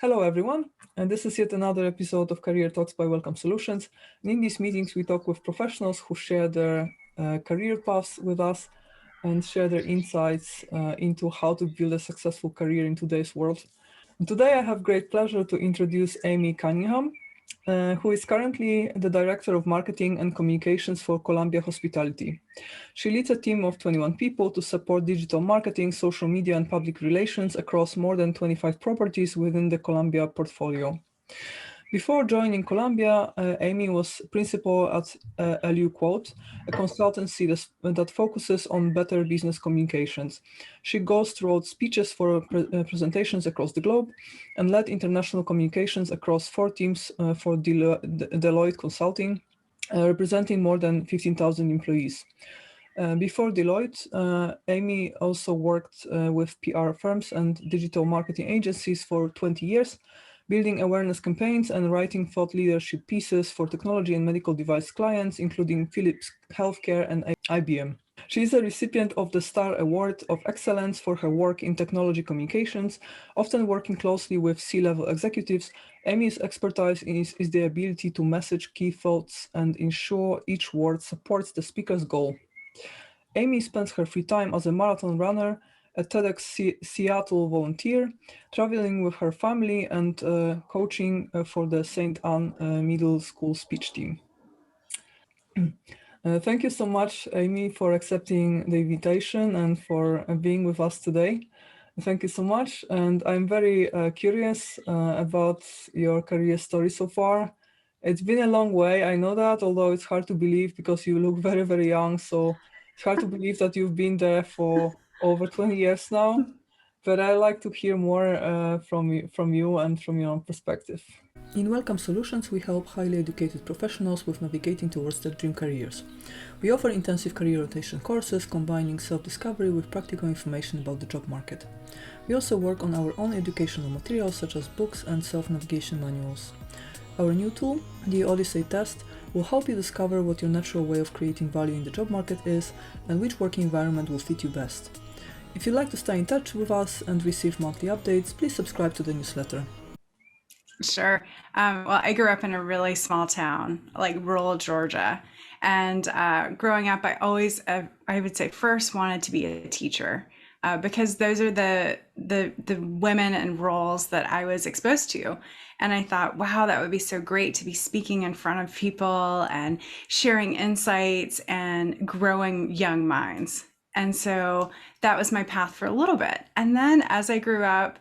Hello everyone, and this is yet another episode of Career Talks by Welcome Solutions. And in these meetings, we talk with professionals who share their career paths with us and share their insights into how to build a successful career in today's world. And today, I have great pleasure to introduce Amy Cunningham, who is currently the Director of Marketing and Communications for Columbia Hospitality. She leads a team of 21 people to support digital marketing, social media, and public relations across more than 25 properties within the Columbia portfolio. Before joining Columbia, Amy was principal at LU Quote, a consultancy that focuses on better business communications. She wrote speeches for presentations across the globe and led international communications across 4 teams for Deloitte Consulting, representing more than 15,000 employees. Before Deloitte, Amy also worked with PR firms and digital marketing agencies for 20 years, building awareness campaigns and writing thought leadership pieces for technology and medical device clients, including Philips Healthcare and IBM. She is a recipient of the Star Award of Excellence for her work in technology communications, often working closely with C-level executives. Amy's expertise is the ability to message key thoughts and ensure each word supports the speaker's goal. Amy spends her free time as a marathon runner, a TEDx Seattle volunteer, traveling with her family, and coaching for the St. Anne Middle School speech team. Thank you so much, Amy, for accepting the invitation and for being with us today. Thank you so much. And I'm very curious about your career story so far. It's been a long way, I know that, although it's hard to believe because you look very, very young. So it's hard to believe that you've been there for over 20 years now. But I like to hear more from you and from your own perspective. In Welcome Solutions, we help highly educated professionals with navigating towards their dream careers. We offer intensive career rotation courses, combining self-discovery with practical information about the job market. We also work on our own educational materials such as books and self-navigation manuals. Our new tool, the Odyssey test, will help you discover what your natural way of creating value in the job market is and which working environment will fit you best. If you'd like to stay in touch with us and receive monthly updates, please subscribe to the newsletter. Sure. Well, I grew up in a really small town, like rural Georgia. And growing up, I always, I would say, first wanted to be a teacher because those are the women and roles that I was exposed to. And I thought, wow, that would be so great to be speaking in front of people and sharing insights and growing young minds. And so that was my path for a little bit. And then as I grew up,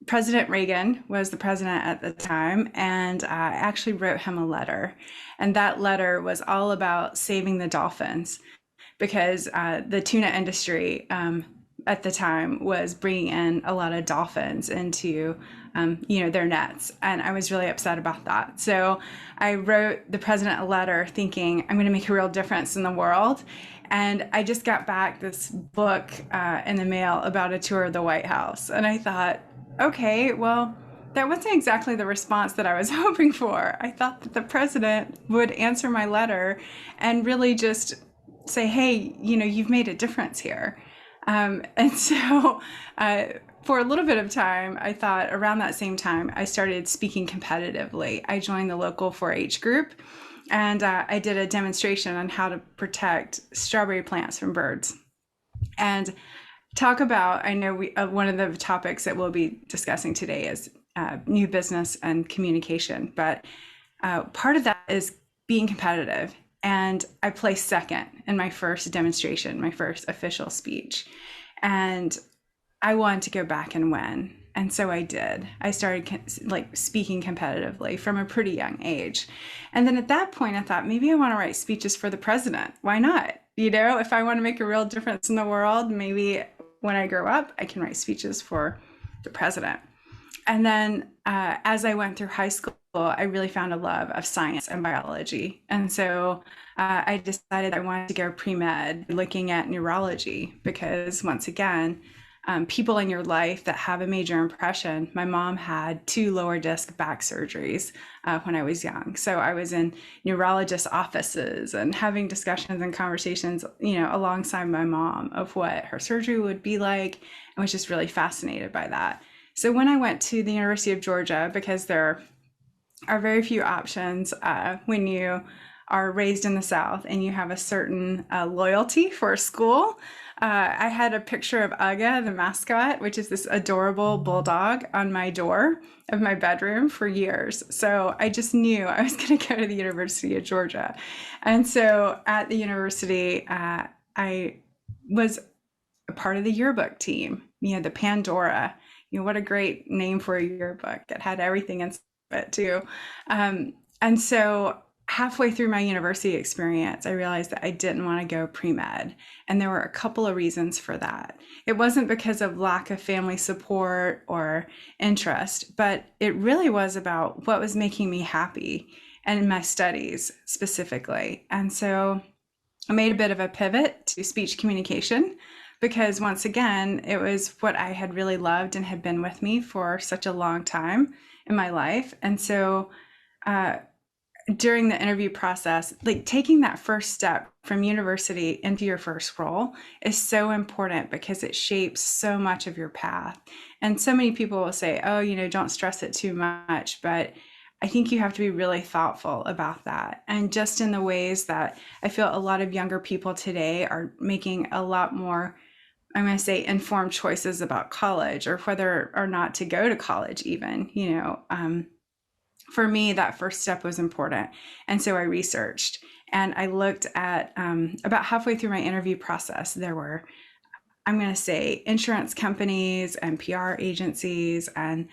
President Reagan was the president at the time, and I actually wrote him a letter. And that letter was all about saving the dolphins because the tuna industry at the time was bringing in a lot of dolphins into their nets. And I was really upset about that. So I wrote the president a letter thinking, I'm going to make a real difference in the world. And I just got back this book in the mail about a tour of the White House. And I thought, okay, well, that wasn't exactly the response that I was hoping for. I thought that the president would answer my letter and really just say, hey, you've made a difference here. And so for a little bit of time, I thought around that same time, I started speaking competitively. I joined the local 4-H group, and I did a demonstration on how to protect strawberry plants from birds. And talk about, I know one of the topics that we'll be discussing today is new business and communication, but part of that is being competitive. And I placed second in my first demonstration, my first official speech. And I wanted to go back and win. And so I did. I started speaking competitively from a pretty young age. And then at that point, I thought, maybe I want to write speeches for the president. Why not? If I want to make a real difference in the world, maybe when I grow up, I can write speeches for the president. And then as I went through high school, I really found a love of science and biology. And so I decided I wanted to go pre-med looking at neurology because once again, people in your life that have a major impression. My mom had 2 lower disc back surgeries when I was young. So I was in neurologist offices and having discussions and conversations, alongside my mom of what her surgery would be like. I was just really fascinated by that. So when I went to the University of Georgia, because there are very few options when you are raised in the South and you have a certain loyalty for a school. I had a picture of Uga, the mascot, which is this adorable bulldog, on my door of my bedroom for years. So I just knew I was going to go to the University of Georgia. And so at the university, I was a part of the yearbook team, the Pandora. What a great name for a yearbook. It had everything in it too. And so halfway through my university experience, I realized that I didn't want to go pre-med. And there were a couple of reasons for that. It wasn't because of lack of family support or interest, but it really was about what was making me happy and in my studies specifically. And so I made a bit of a pivot to speech communication because once again, it was what I had really loved and had been with me for such a long time in my life. And so during the interview process, like taking that first step from university into your first role is so important because it shapes so much of your path. And so many people will say, oh, don't stress it too much. But I think you have to be really thoughtful about that. And just in the ways that I feel a lot of younger people today are making a lot more, I'm going to say, informed choices about college or whether or not to go to college even, for me, that first step was important. And so I researched and I looked at about halfway through my interview process, there were, I'm going to say, insurance companies and PR agencies. And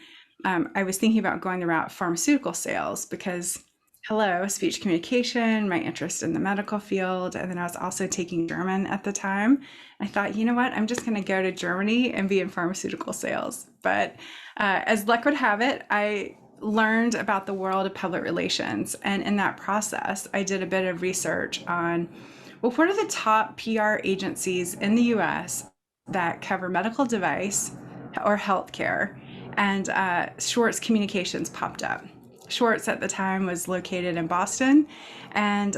I was thinking about going the route pharmaceutical sales because, hello, speech communication, my interest in the medical field. And then I was also taking German at the time. I thought, you know what, I'm just going to go to Germany and be in pharmaceutical sales. But as luck would have it, I learned about the world of public relations. And in that process, I did a bit of research on, well, what are the top PR agencies in the US that cover medical device or healthcare? And Schwartz Communications popped up. Schwartz at the time was located in Boston. And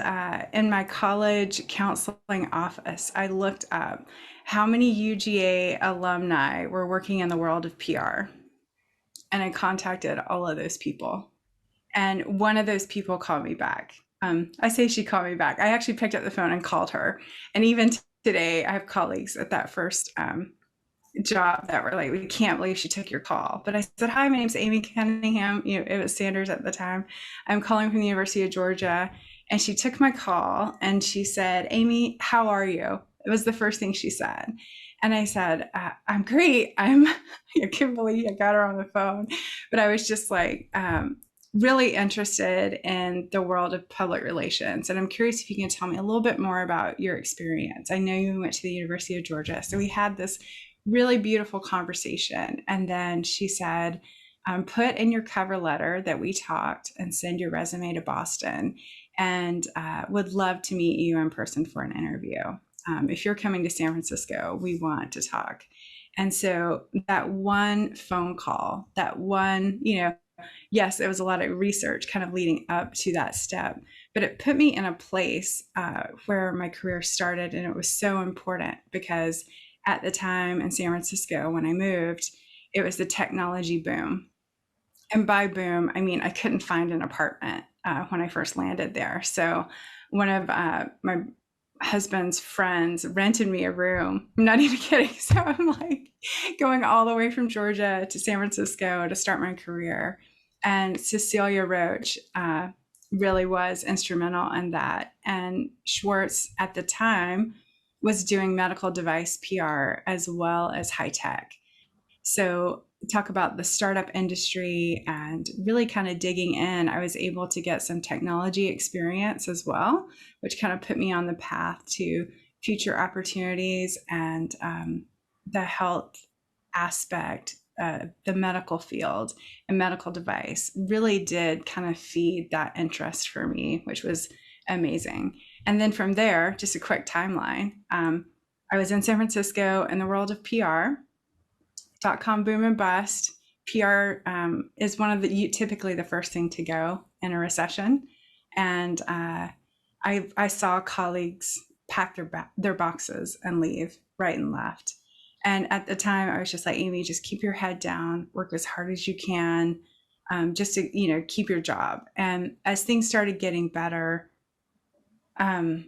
in my college counseling office, I looked up how many UGA alumni were working in the world of PR. And I contacted all of those people. And one of those people called me back. I say she called me back. I actually picked up the phone and called her. And even today, I have colleagues at that first job that were like, we can't believe she took your call. But I said, hi, my name's Amy Cunningham. It was Sanders at the time. I'm calling from the University of Georgia. And she took my call and she said, Amy, how are you? It was the first thing she said. And I said, I'm great. I can't believe I got her on the phone. But I was just like, really interested in the world of public relations. And I'm curious if you can tell me a little bit more about your experience. I know you went to the University of Georgia. So we had this really beautiful conversation. And then she said, put in your cover letter that we talked and send your resume to Boston, and would love to meet you in person for an interview. If you're coming to San Francisco, we want to talk. And so that one phone call, that one, yes, it was a lot of research kind of leading up to that step, but it put me in a place where my career started. And it was so important because at the time in San Francisco, when I moved, it was the technology boom. And by boom, I mean, I couldn't find an apartment when I first landed there. So one of my husband's friends rented me a room. I'm not even kidding. So I'm like going all the way from Georgia to San Francisco to start my career. And Cecilia Roach really was instrumental in that. And Schwartz at the time was doing medical device PR as well as high tech. So talk about the startup industry and really kind of digging in. I was able to get some technology experience as well, which kind of put me on the path to future opportunities and the health aspect, the medical field and medical device really did kind of feed that interest for me, which was amazing. And then from there, just a quick timeline. I was in San Francisco in the world of PR. .com boom and bust. PR is one of the typically the first thing to go in a recession, and I saw colleagues pack their boxes and leave right and left. And at the time, I was just like, Amy, just keep your head down, work as hard as you can, just to, keep your job. And as things started getting better, I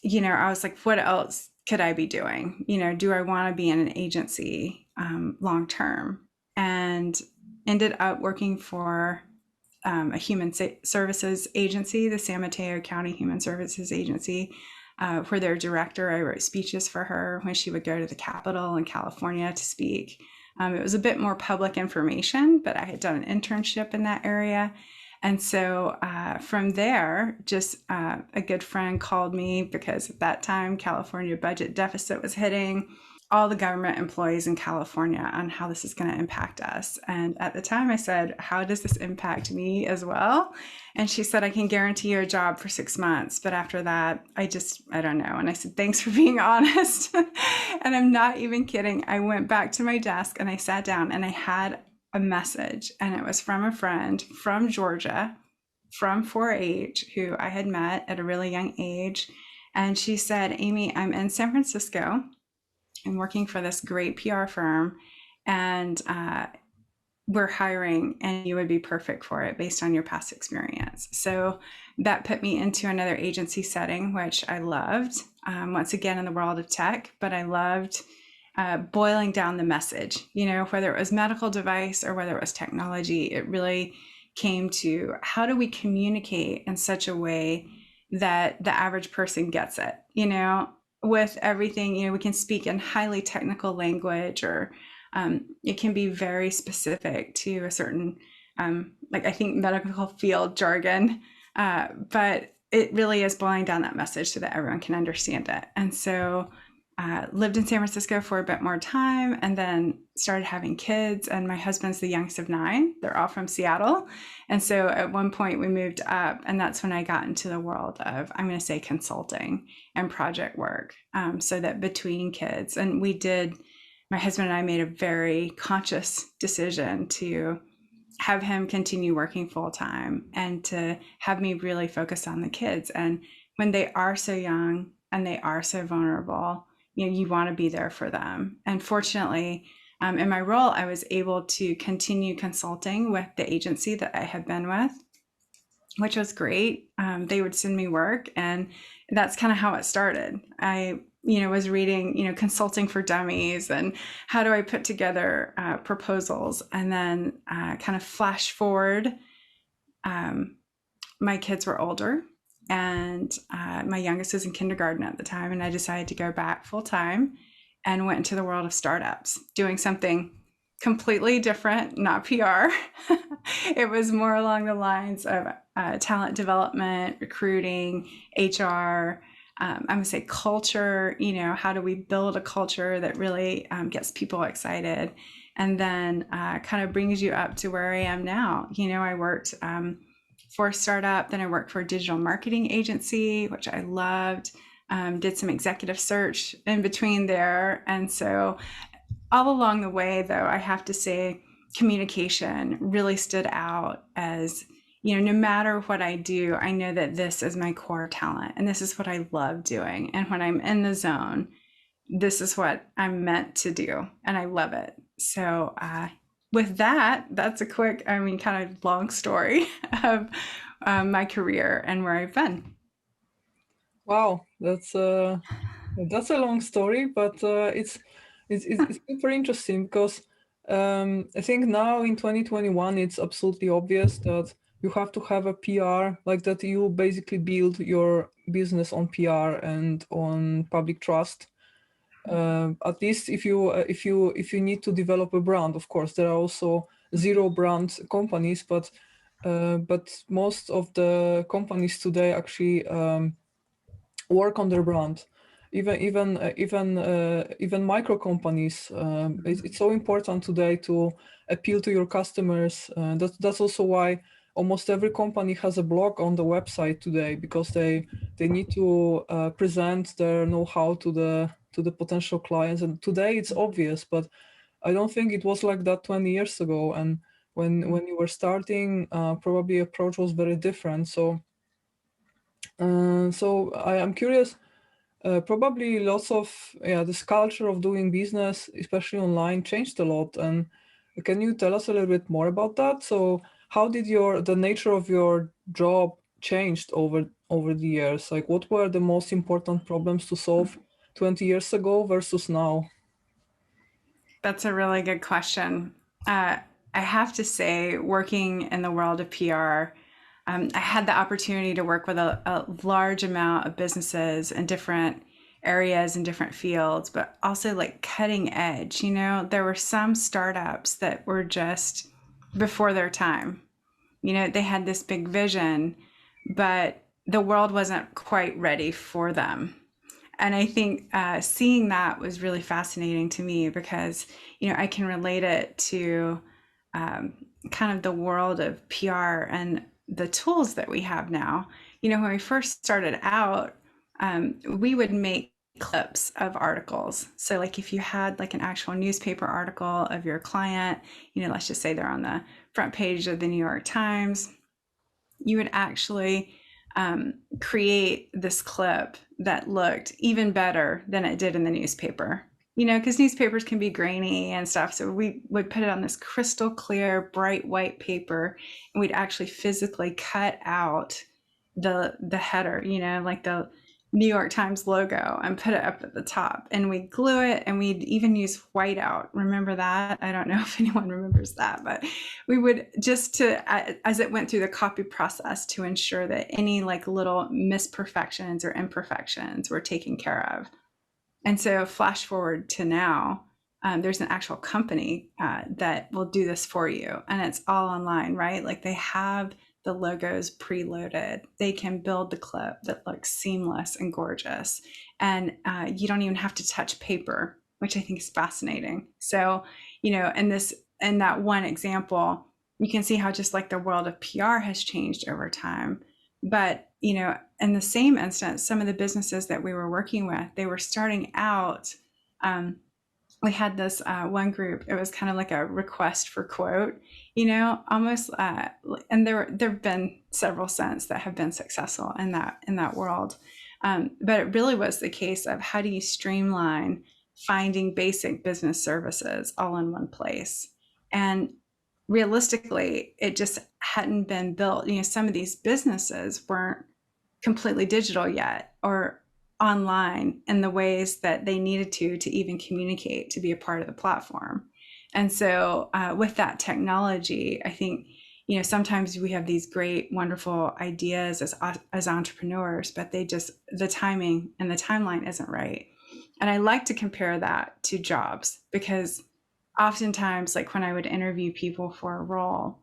was like, what else could I be doing? Do I want to be in an agency long term? And ended up working for a human services agency, the San Mateo County Human Services Agency, where their director, I wrote speeches for her when she would go to the Capitol in California to speak. It was a bit more public information, but I had done an internship in that area. And so from there, just a good friend called me because at that time, California budget deficit was hitting all the government employees in California on how this is going to impact us. And at the time I said, how does this impact me as well? And she said, I can guarantee you a job for 6 months. But after that, I don't know. And I said, thanks for being honest. And I'm not even kidding. I went back to my desk and I sat down and I had a message, and it was from a friend from Georgia, from 4-H, who I had met at a really young age. And she said, Amy, I'm in San Francisco. I'm working for this great PR firm, and we're hiring, and you would be perfect for it based on your past experience. So that put me into another agency setting, which I loved, once again in the world of tech, but I loved boiling down the message, whether it was medical device or whether it was technology. It really came to how do we communicate in such a way that the average person gets it, with everything, we can speak in highly technical language, or it can be very specific to a certain, I think medical field jargon, but it really is boiling down that message so that everyone can understand it. And so lived in San Francisco for a bit more time, and then started having kids. And my husband's the youngest of 9. They're all from Seattle. And so at one point we moved up, and that's when I got into the world of, I'm going to say, consulting and project work. So that between kids, and my husband and I made a very conscious decision to have him continue working full time and to have me really focus on the kids. And when they are so young and they are so vulnerable, you want to be there for them. And fortunately, in my role, I was able to continue consulting with the agency that I had been with, which was great. They would send me work, and that's kind of how it started. I was reading, Consulting for Dummies and how do I put together proposals, and then kind of flash forward. My kids were older, and my youngest was in kindergarten at the time, and I decided to go back full time and went into the world of startups, doing something completely different, not PR. It was more along the lines of talent development, recruiting, HR. I'm going to say culture, how do we build a culture that really gets people excited, and then kind of brings you up to where I am now. I worked for a startup, then I worked for a digital marketing agency, which I loved, did some executive search in between there. And so all along the way, though, I have to say communication really stood out as, no matter what I do, I know that this is my core talent and this is what I love doing. And when I'm in the zone, this is what I'm meant to do, and I love it. So with that, that's a quick, kind of long story of my career and where I've been. Wow, that's a long story, but it's super interesting because I think now in 2021 it's absolutely obvious that you have to have a PR, like that you basically build your business on PR and on public trust. At least if you need to develop a brand. Of course, there are also zero brand companies, but most of the companies today actually work on their brand. Even micro companies. It's so important today to appeal to your customers. That's also why almost every company has a blog on the website today, because they need to present their know-how to the potential clients. And today it's obvious, but I don't think it was like that 20 years ago. And when you were starting, probably approach was very different. So I am curious. Probably lots of this culture of doing business, especially online, changed a lot. And can you tell us a little bit more about that? So how did the nature of your job changed over the years? Like, what were the most important problems to solve 20 years ago versus now? That's a really good question. Uh, I have to say, working in the world of PR, I had the opportunity to work with a large amount of businesses in different areas and different fields, but also like cutting edge. You know, there were some startups that were just before their time. You know, they had this big vision, but the world wasn't quite ready for them. And I think seeing that was really fascinating to me because, you know, I can relate it to kind of the world of PR and the tools that we have now. You know, when we first started out, we would make clips of articles. So like if you had like an actual newspaper article of your client, you know, let's just say they're on the front page of the New York Times, you would actually create this clip that looked even better than it did in the newspaper. You know, because newspapers can be grainy and stuff. So we would put it on this crystal clear, bright white paper, and we'd actually physically cut out the header, you know, like the New York Times logo, and put it up at the top. And we'd glue it, and we'd even use whiteout. Remember that? I don't know if anyone remembers that, but we would just as it went through the copy process to ensure that any like little misperfections or imperfections were taken care of. And so flash forward to now, there's an actual company that will do this for you, and it's all online, right? Like they have the logos preloaded. They can build the clip that looks seamless and gorgeous, and you don't even have to touch paper, which I think is fascinating. So, you know, in that one example, you can see how just like the world of PR has changed over time. But, you know, in the same instance, some of the businesses that we were working with, they were starting out. We had this one group. It was kind of like a request for quote, you know, almost. And there've been several since that have been successful in that world. But it really was the case of how do you streamline finding basic business services all in one place. And realistically, it just hadn't been built. You know, some of these businesses weren't completely digital yet or online in the ways that they needed to even communicate, to be a part of the platform. And so with that technology, I think, you know, sometimes we have these great, wonderful ideas as entrepreneurs, but the timing and the timeline isn't right. And I like to compare that to jobs, because oftentimes, like when I would interview people for a role,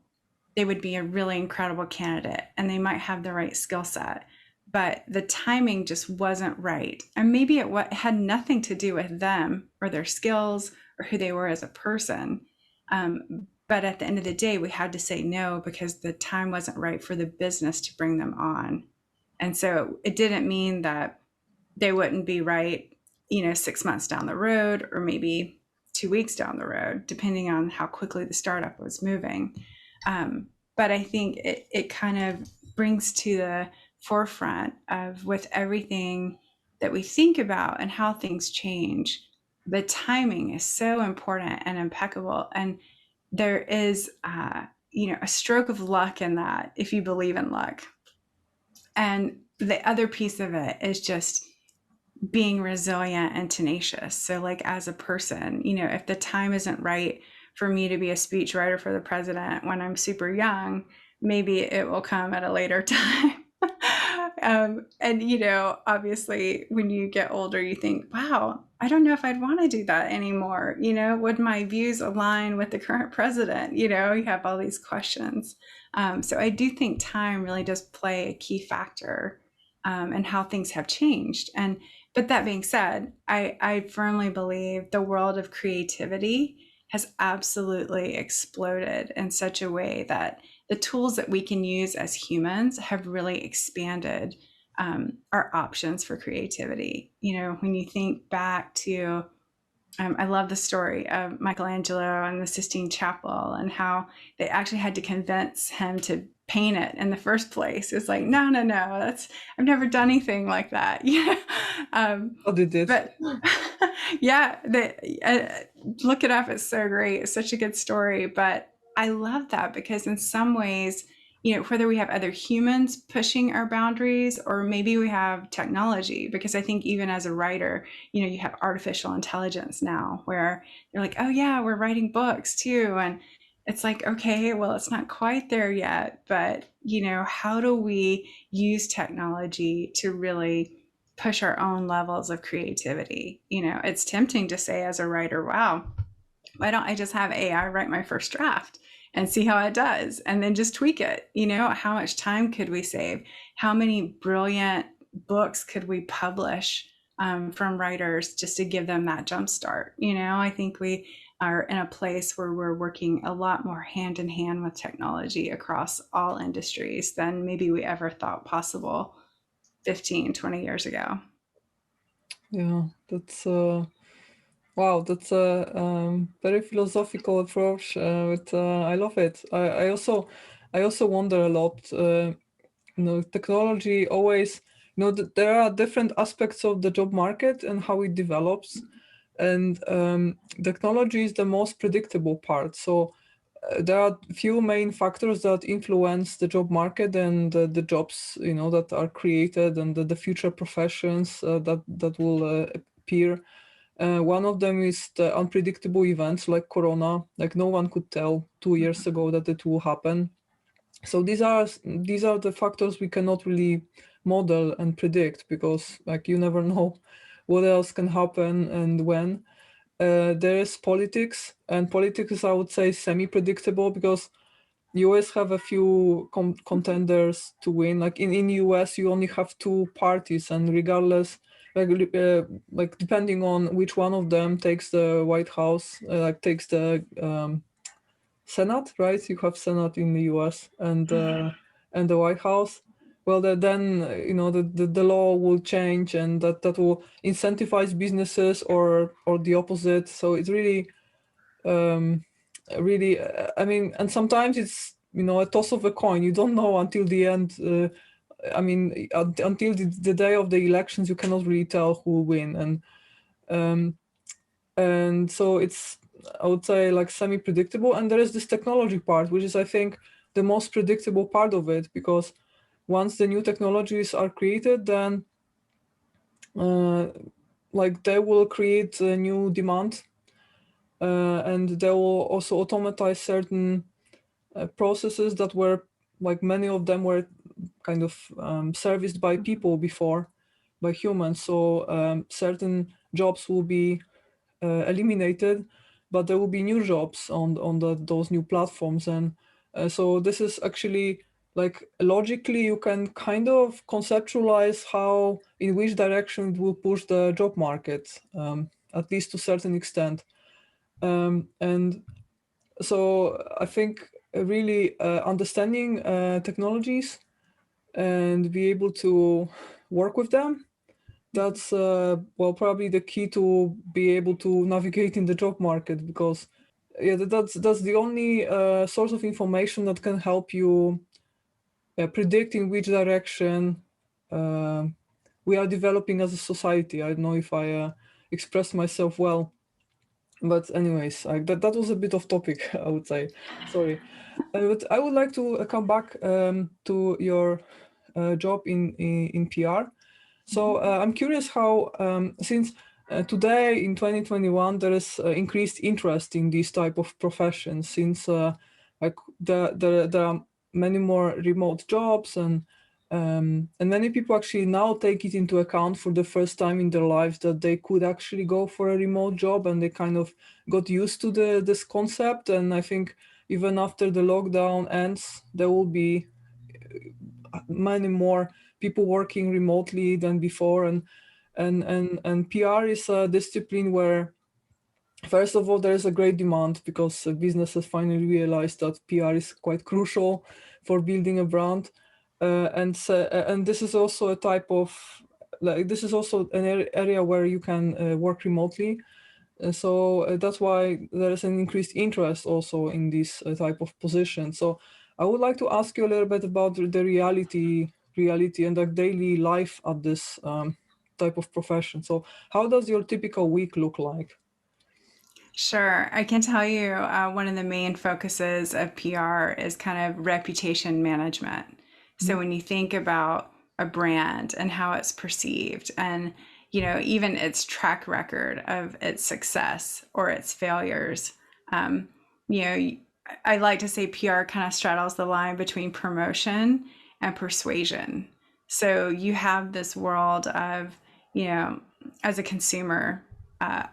they would be a really incredible candidate and they might have the right skill set, but the timing just wasn't right. And maybe it had nothing to do with them or their skills or who they were as a person. But at the end of the day, we had to say no because the time wasn't right for the business to bring them on. And so it didn't mean that they wouldn't be right, you know, 6 months down the road, or maybe 2 weeks down the road, depending on how quickly the startup was moving. But I think it kind of brings to the forefront of, with everything that we think about and how things change, the timing is so important and impeccable. And there is, you know, a stroke of luck in that, if you believe in luck. And the other piece of it is just being resilient and tenacious. So like as a person, you know, if the time isn't right for me to be a speechwriter for the president when I'm super young, maybe it will come at a later time. And, you know, obviously when you get older, you think, wow, I don't know if I'd want to do that anymore. You know, would my views align with the current president? You know, you have all these questions. So I do think time really does play a key factor in how things have changed. But that being said, I firmly believe the world of creativity has absolutely exploded in such a way that the tools that we can use as humans have really expanded our options for creativity. You know, when you think back to, I love the story of Michelangelo and the Sistine Chapel and how they actually had to convince him to paint it in the first place. It's like, no, I've never done anything like that. Yeah. Oh, they did. But yeah, look it up. It's so great. It's such a good story. But I love that because in some ways, whether we have other humans pushing our boundaries or maybe we have technology, because I think even as a writer, you have artificial intelligence now where you're like, oh yeah, we're writing books too. And it's like, okay, well, it's not quite there yet, but how do we use technology to really push our own levels of creativity? It's tempting to say as a writer, wow, why don't I just have AI write my first draft and see how it does and then just tweak it? How much time could we save? How many brilliant books could we publish from writers just to give them that jump start? I think we are in a place where we're working a lot more hand in hand with technology across all industries than maybe we ever thought possible 15, 20 years ago. Yeah, that's wow, that's a very philosophical approach. I love it. I also wonder a lot. Technology always, there are different aspects of the job market and how it develops, and technology is the most predictable part. So there are few main factors that influence the job market and the jobs, that are created and the future professions that will appear. One of them is the unpredictable events like Corona. Like no one could tell 2 years ago that it will happen. So these are the factors we cannot really model and predict because like you never know what else can happen and when. There is politics, and politics I would say semi-predictable because you always have a few contenders to win. Like in US, you only have two parties, and regardless, like depending on which one of them takes the White House, takes the Senate, right? You have Senate in the US and the White House. Well, then the law will change, and that will incentivize businesses or the opposite. So it's really really I mean, and sometimes it's a toss of a coin. You don't know until the end. Until the day of the elections, you cannot really tell who will win, and so it's, I would say, like semi-predictable. And there is this technology part, which is, I think, the most predictable part of it, because once the new technologies are created, then like they will create a new demand, and they will also automatize certain processes that were, like many of them were kind of serviced by people before, by humans. So certain jobs will be eliminated, but there will be new jobs on those new platforms. And so this is actually, like, logically you can kind of conceptualize how, in which direction it will push the job market, at least to a certain extent. And so I think really understanding technologies and be able to work with them, that's probably the key to be able to navigate in the job market, because that's the only source of information that can help you predict in which direction we are developing as a society. I don't know if I expressed myself well, but anyways, that was a bit off topic, I would say. Sorry. But I would like to come back to your job in PR. So I'm curious how, since today in 2021, there is increased interest in these type of professions, since like there are many more remote jobs, and many people actually now take it into account for the first time in their lives that they could actually go for a remote job, and they kind of got used to this concept. And I think even after the lockdown ends, there will be many more people working remotely than before. And PR is a discipline where, first of all, there is a great demand because businesses finally realized that PR is quite crucial for building a brand. And this is also a type of, like, this is also an area where you can work remotely. So that's why there is an increased interest also in this type of position. So I would like to ask you a little bit about the reality and the daily life at this type of profession. So how does your typical week look like? Sure. I can tell you one of the main focuses of PR is kind of reputation management. So when you think about a brand and how it's perceived and, you know, even its track record of its success or its failures, you know, I like to say PR kind of straddles the line between promotion and persuasion. So you have this world of, you know, as a consumer,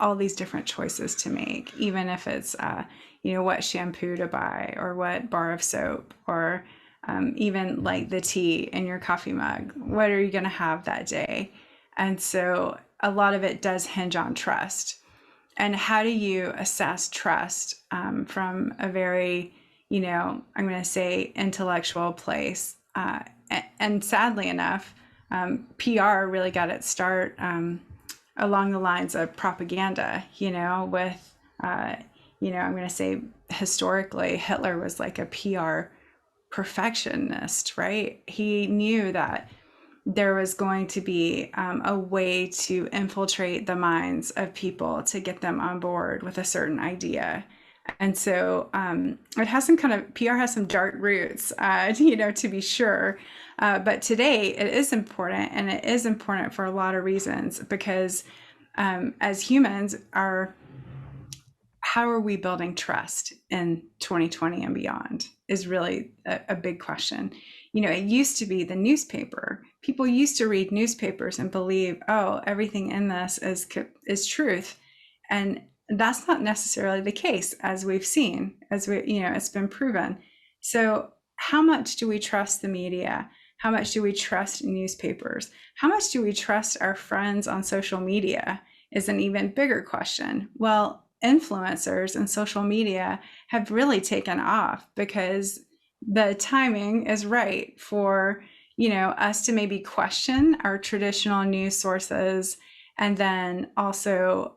all these different choices to make, even if it's, you know, what shampoo to buy or what bar of soap or even like the tea in your coffee mug. What are you going to have that day? And so a lot of it does hinge on trust. And how do you assess trust from a very, you know, I'm going to say intellectual place? And sadly enough, PR really got its start along the lines of propaganda, you know, with, you know, I'm going to say historically, Hitler was like a PR perfectionist, right? He knew that there was going to be a way to infiltrate the minds of people to get them on board with a certain idea. And so it has some kind of PR has some dark roots, you know, to be sure. But today it is important, and it is important for a lot of reasons, because as humans, how are we building trust in 2020 and beyond is really a big question. You know, it used to be the newspaper. People used to read newspapers and believe, oh, everything in this is truth. And that's not necessarily the case, as we've seen, you know, it's been proven. So how much do we trust the media? How much do we trust newspapers? How much do we trust our friends on social media is an even bigger question. Well, influencers and social media have really taken off because the timing is right for, you know, us to maybe question our traditional news sources and then also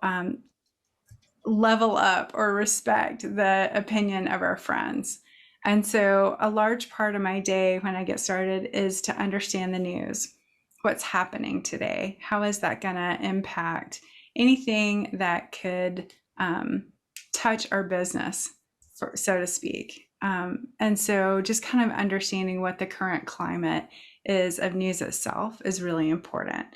level up or respect the opinion of our friends. And so a large part of my day when I get started is to understand the news. What's happening today? How is that going to impact anything that could touch our business, so to speak? And so just kind of understanding what the current climate is of news itself is really important.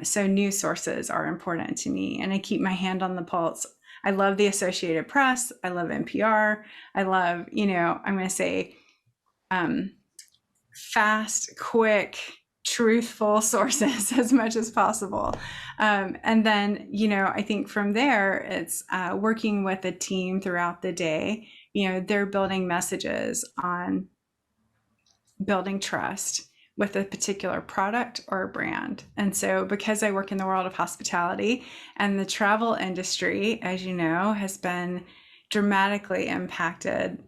So news sources are important to me, and I keep my hand on the pulse. I love the Associated Press. I love NPR. I love, you know, I'm going to say fast, quick, truthful sources as much as possible. And then, you know, I think from there, it's working with a team throughout the day. You know, they're building messages on building trust with a particular product or a brand. And so because I work in the world of hospitality, and the travel industry, as you know, has been dramatically impacted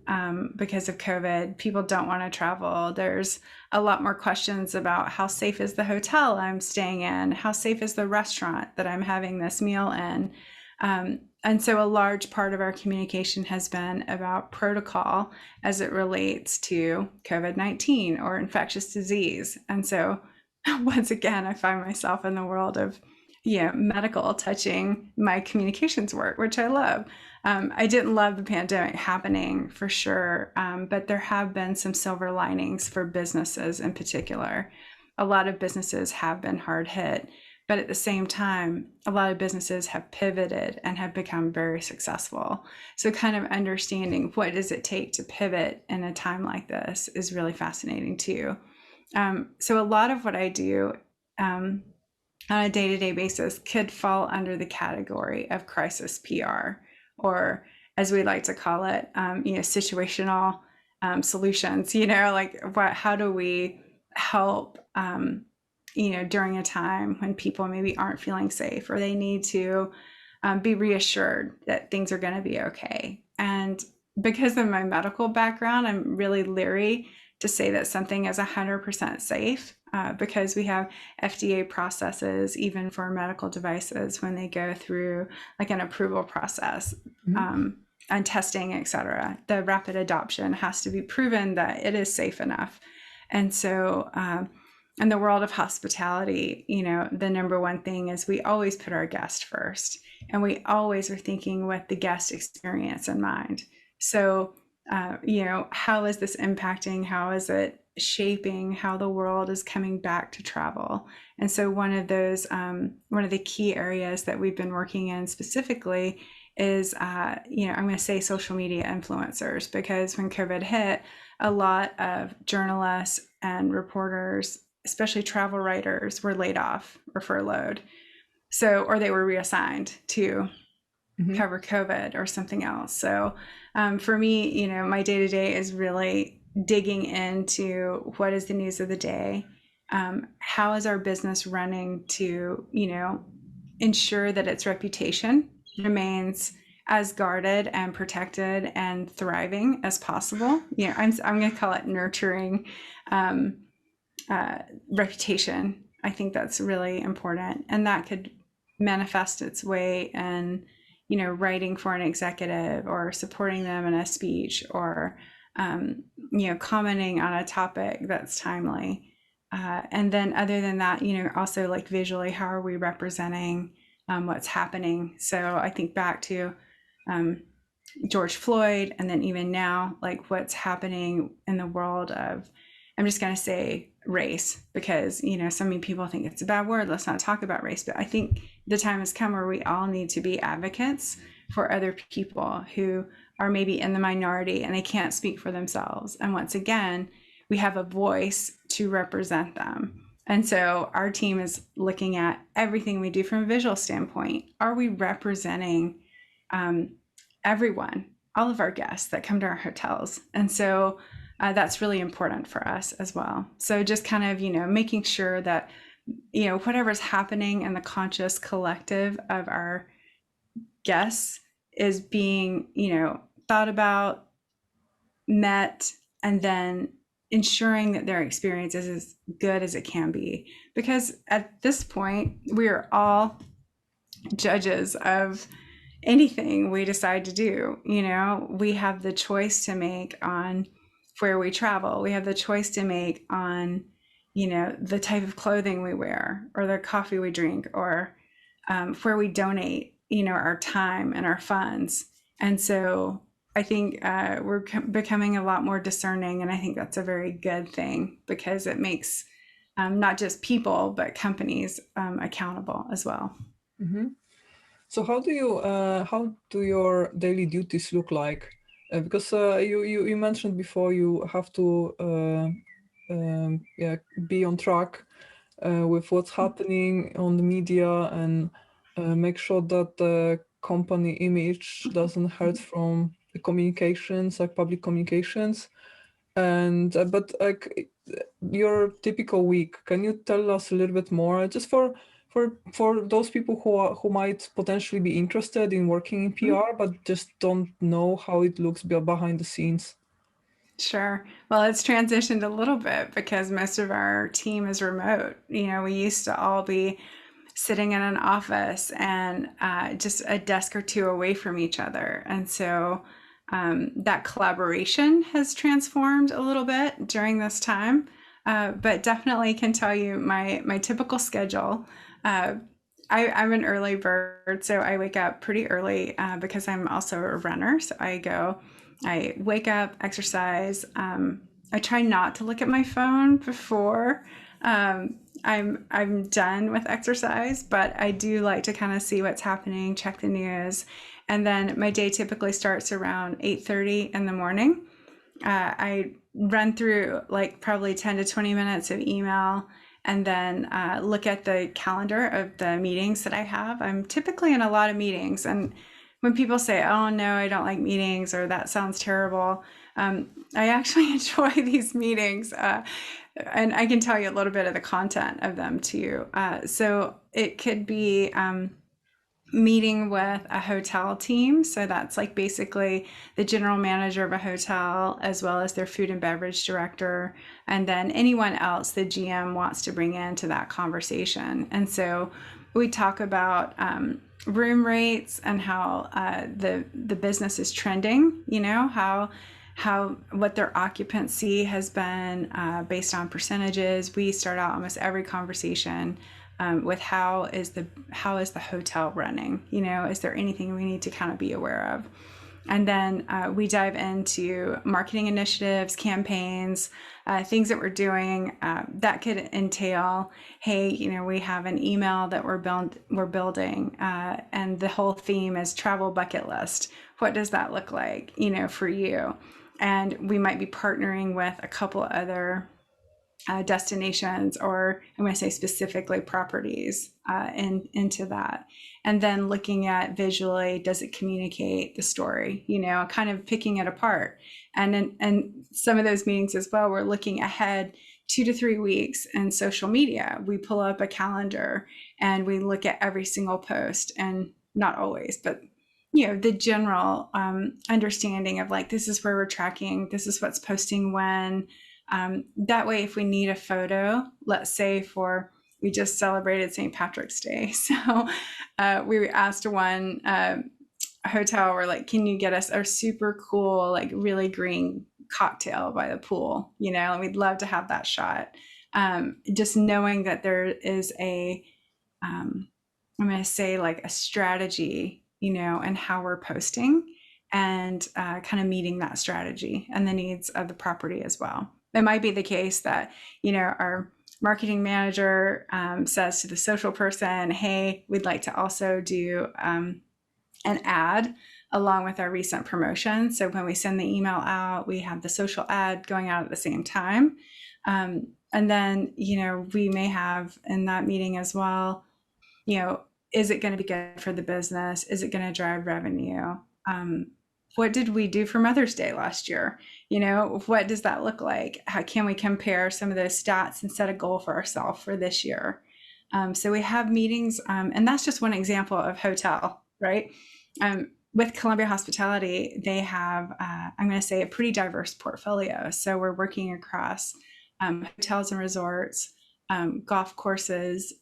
because of COVID. People don't want to travel. There's a lot more questions about how safe is the hotel I'm staying in? How safe is the restaurant that I'm having this meal in? And so a large part of our communication has been about protocol as it relates to COVID-19 or infectious disease. And so once again, I find myself in the world of, you know, medical touching my communications work, which I love. I didn't love the pandemic happening for sure, but there have been some silver linings for businesses in particular. A lot of businesses have been hard hit, but at the same time, a lot of businesses have pivoted and have become very successful. So kind of understanding what does it take to pivot in a time like this is really fascinating too. So a lot of what I do on a day-to-day basis could fall under the category of crisis PR, or as we like to call it, you know, situational solutions. You know, like how do we help you know, during a time when people maybe aren't feeling safe, or they need to be reassured that things are going to be okay. And because of my medical background, I'm really leery to say that something is 100% safe because we have FDA processes even for medical devices when they go through like an approval process. and testing, et cetera. The rapid adoption has to be proven that it is safe enough. And so, in the world of hospitality, the number one thing is we always put our guest first, and we always are thinking with the guest experience in mind. So, how is this impacting? How is it shaping how the world is coming back to travel? And so one of the key areas that we've been working in specifically is, I'm going to say social media influencers, because when COVID hit, a lot of journalists and reporters, especially travel writers, were laid off or furloughed. So, or they were reassigned to cover COVID or something else. So for me, my day-to-day is really digging into what is the news of the day. How is our business running to, ensure that its reputation remains as guarded and protected and thriving as possible. I'm going to call it nurturing reputation. I think that's really important, and that could manifest its way in, writing for an executive or supporting them in a speech, or commenting on a topic that's timely. And then other than that, also like visually, how are we representing what's happening? So I think back to George Floyd, and then even now, like what's happening in the world of, I'm just going to say race, because, so many people think it's a bad word. Let's not talk about race. But I think the time has come where we all need to be advocates for other people who are maybe in the minority and they can't speak for themselves. And once again, we have a voice to represent them. And so our team is looking at everything we do from a visual standpoint. Are we representing everyone, all of our guests that come to our hotels? And so that's really important for us as well. So just kind of, making sure that, whatever's happening in the conscious collective of our guests is being, thought about, met, and then ensuring that their experience is as good as it can be. Because at this point, we are all judges of anything we decide to do. We have the choice to make on where we travel. We have the choice to make on, the type of clothing we wear, or the coffee we drink, or where we donate, our time and our funds. And so I think we're becoming a lot more discerning, and I think that's a very good thing, because it makes not just people, but companies accountable as well. Mm-hmm. So how do your daily duties look like? Because you mentioned before you have to be on track with what's happening on the media, and make sure that the company image doesn't hurt from the communications, like public communications. And but like your typical week, can you tell us a little bit more, just for those people who might potentially be interested in working in PR but just don't know how it looks behind the scenes? Sure. Well, it's transitioned a little bit because most of our team is remote. We used to all be sitting in an office and just a desk or two away from each other. And so that collaboration has transformed a little bit during this time, but definitely can tell you my typical schedule. I'm an early bird, so I wake up pretty early because I'm also a runner. So I wake up, exercise. I try not to look at my phone before I'm done with exercise, but I do like to kind of see what's happening, check the news. And then my day typically starts around 8:30 in the morning. I run through like probably 10 to 20 minutes of email, and then look at the calendar of the meetings that I have. I'm typically in a lot of meetings, and when people say, oh no, I don't like meetings, or that sounds terrible, I actually enjoy these meetings. And I can tell you a little bit of the content of them too. So it could be meeting with a hotel team. So that's like basically the general manager of a hotel, as well as their food and beverage director, and then anyone else the GM wants to bring into that conversation. And so we talk about room rates and how the business is trending, how what their occupancy has been based on percentages. We start out almost every conversation with how is the hotel running? Is there anything we need to kind of be aware of? And then we dive into marketing initiatives, campaigns, things that we're doing that could entail, hey, we have an email that we're building, and the whole theme is travel bucket list. What does that look like, for you? And we might be partnering with a couple other destinations, or I'm going to say specifically properties into that. And then looking at visually, does it communicate the story, kind of picking it apart. And some of those meetings as well, we're looking ahead 2 to 3 weeks in social media. We pull up a calendar and we look at every single post, and not always, but the general understanding of like, this is where we're tracking, this is what's posting when. That way, if we need a photo, let's say we just celebrated St. Patrick's Day. So we asked one hotel, we're like, can you get us a super cool, like really green cocktail by the pool? And we'd love to have that shot. Just knowing that there is I'm going to say like a strategy, and how we're posting, and kind of meeting that strategy and the needs of the property as well. It might be the case that, our marketing manager says to the social person, hey, we'd like to also do an ad along with our recent promotion. So when we send the email out, we have the social ad going out at the same time. And then, we may have in that meeting as well, is it going to be good for the business? Is it going to drive revenue? What did we do for Mother's Day last year? What does that look like? How can we compare some of those stats and set a goal for ourselves for this year? So we have meetings, and that's just one example of hotel, right? With Columbia Hospitality, they have, I'm going to say, a pretty diverse portfolio. So we're working across hotels and resorts, golf courses,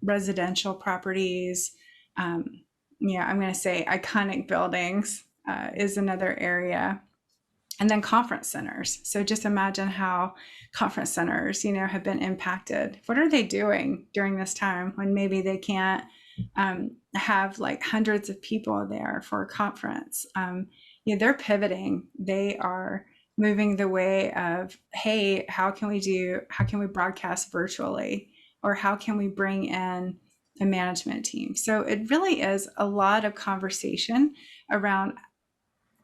residential properties. I'm going to say iconic buildings is another area. And then conference centers. So just imagine how conference centers, have been impacted. What are they doing during this time when maybe they can't have like hundreds of people there for a conference? They're pivoting. They are moving the way of, hey, how can we broadcast virtually? Or how can we bring in a management team? So it really is a lot of conversation around,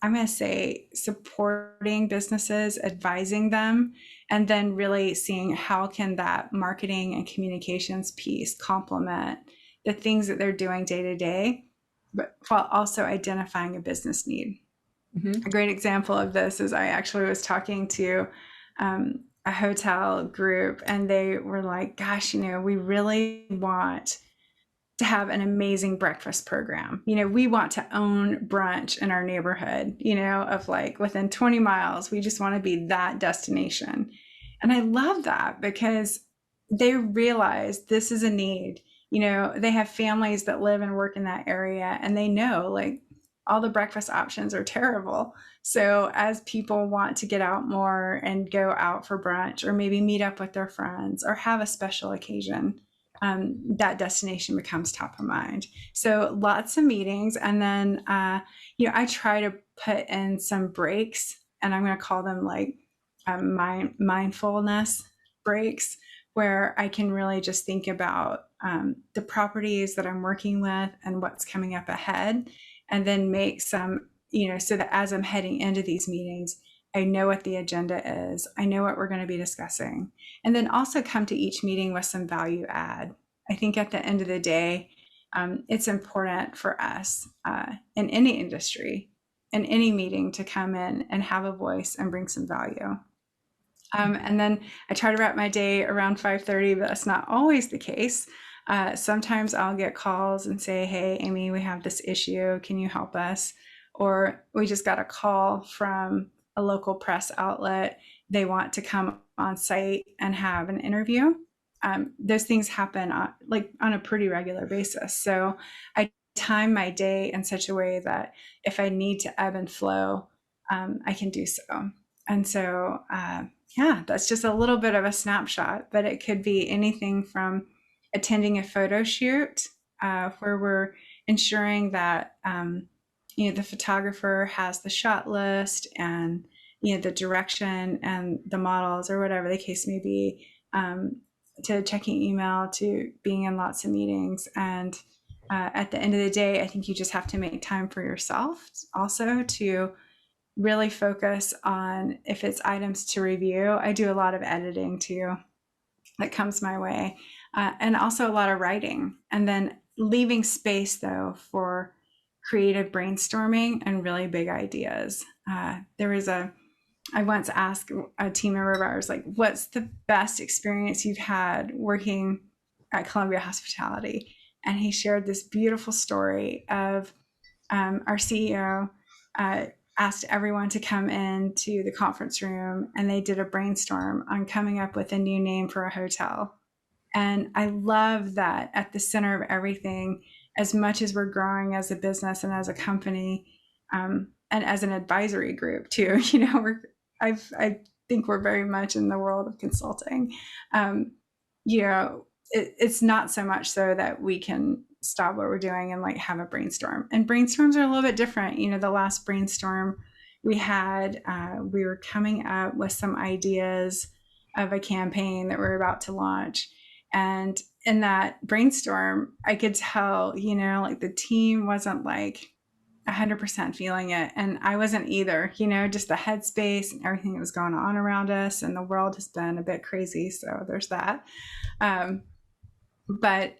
I'm going to say, supporting businesses, advising them, and then really seeing how can that marketing and communications piece complement the things that they're doing day to day, but while also identifying a business need. Mm-hmm. A great example of this is I actually was talking to a hotel group, and they were like, gosh, we really want to have an amazing breakfast program. We want to own brunch in our neighborhood, of like within 20 miles. We just want to be that destination. And I love that because they realize this is a need. They have families that live and work in that area, and they know like all the breakfast options are terrible. So as people want to get out more and go out for brunch, or maybe meet up with their friends or have a special occasion, that destination becomes top of mind. So lots of meetings. And then, I try to put in some breaks, and I'm going to call them like mindfulness breaks, where I can really just think about the properties that I'm working with and what's coming up ahead, and then make some, so that as I'm heading into these meetings, I know what the agenda is. I know what we're going to be discussing. And then also come to each meeting with some value add. I think at the end of the day, it's important for us in any industry, in any meeting, to come in and have a voice and bring some value. And then I try to wrap my day around 5:30, but that's not always the case. Sometimes I'll get calls and say, hey, Amy, we have this issue. Can you help us? Or we just got a call from a local press outlet. They want to come on site and have an interview. Those things happen on a pretty regular basis. So I time my day in such a way that if I need to ebb and flow, I can do so. And so, yeah, that's just a little bit of a snapshot, but it could be anything from attending a photo shoot where we're ensuring that the photographer has the shot list and the direction and the models or whatever the case may be, to checking email, to being in lots of meetings. And at the end of the day, I think you just have to make time for yourself also to really focus on, if it's items to review. I do a lot of editing too that comes my way, and also a lot of writing, and then leaving space though for creative brainstorming and really big ideas. I once asked a team member of ours, like, what's the best experience you've had working at Columbia Hospitality? And he shared this beautiful story of our CEO asked everyone to come into the conference room, and they did a brainstorm on coming up with a new name for a hotel. And I love that at the center of everything, as much as we're growing as a business and as a company, and as an advisory group too, I think we're very much in the world of consulting. It's not so much so that we can stop what we're doing and like have a brainstorm. And brainstorms are a little bit different. The last brainstorm we had, we were coming up with some ideas of a campaign that we're about to launch. And in that brainstorm, I could tell, like the team wasn't like 100% feeling it. And I wasn't either, just the headspace and everything that was going on around us. And the world has been a bit crazy. So there's that. But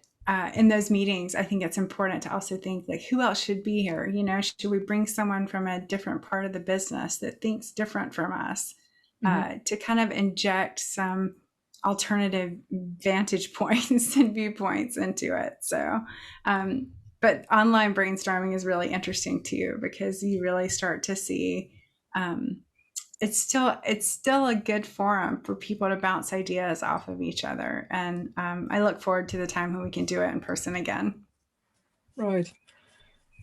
in those meetings, I think it's important to also think, like, who else should be here? Should we bring someone from a different part of the business that thinks different from us, to kind of inject some alternative vantage points and viewpoints into it? So, but online brainstorming is really interesting too, because you really start to see it's still a good forum for people to bounce ideas off of each other. And I look forward to the time when we can do it in person again. Right.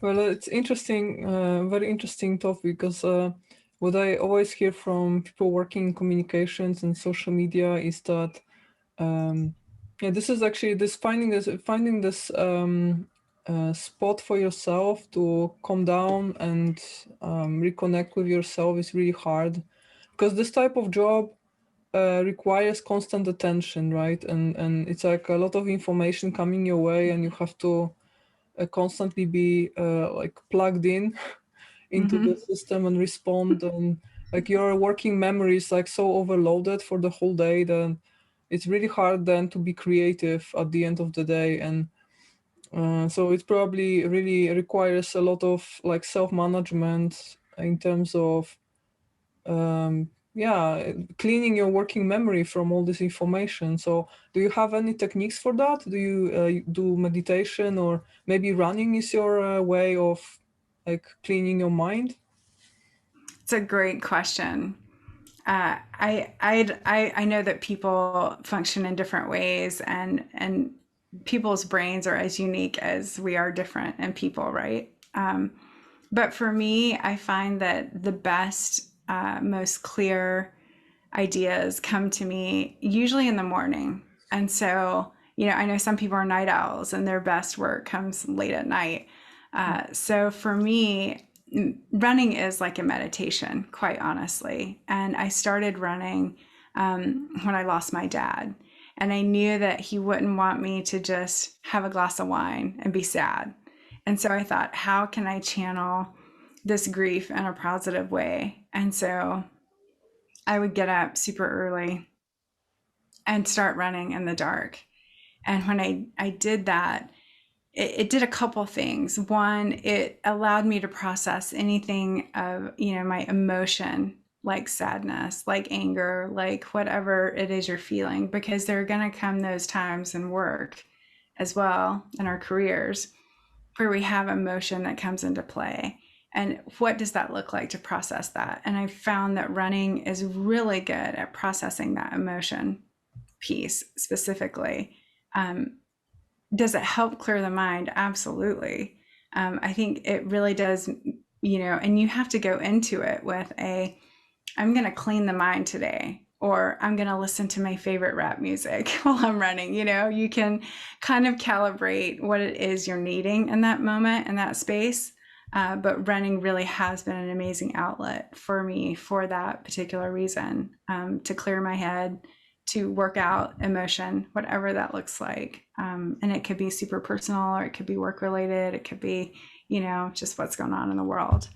Well, it's interesting, very interesting topic, because what I always hear from people working in communications and social media is that, this is actually finding this spot for yourself to calm down and reconnect with yourself is really hard, because this type of job requires constant attention, right? And it's like a lot of information coming your way, and you have to constantly be like plugged in into the system and respond, and like your working memory is like so overloaded for the whole day that it's really hard then to be creative at the end of the day. And so it probably really requires a lot of like self-management in terms of cleaning your working memory from all this information. So do you have any techniques for that? Do you do meditation, or maybe running is your way of like cleaning your mind? It's a great question. I know that people function in different ways, and people's brains are as unique as we are different in people, right? But for me, I find that the best, most clear ideas come to me usually in the morning. And so, I know some people are night owls and their best work comes late at night. So for me, running is like a meditation, quite honestly. And I started running when I lost my dad. And I knew that he wouldn't want me to just have a glass of wine and be sad. And so I thought, how can I channel this grief in a positive way? And so I would get up super early and start running in the dark. And when I did that, it did a couple things. One, it allowed me to process anything of, my emotion, like sadness, like anger, like whatever it is you're feeling, because there are going to come those times in work as well, in our careers, where we have emotion that comes into play. And what does that look like to process that? And I found that running is really good at processing that emotion piece specifically. Does it help clear the mind? Absolutely. I think it really does, and you have to go into it with I'm going to clean the mind today, or I'm going to listen to my favorite rap music while I'm running. You can kind of calibrate what it is you're needing in that moment, in that space. But running really has been an amazing outlet for me for that particular reason, to clear my head, to work out emotion, whatever that looks like. And it could be super personal, or it could be work related. It could be, just what's going on in the world.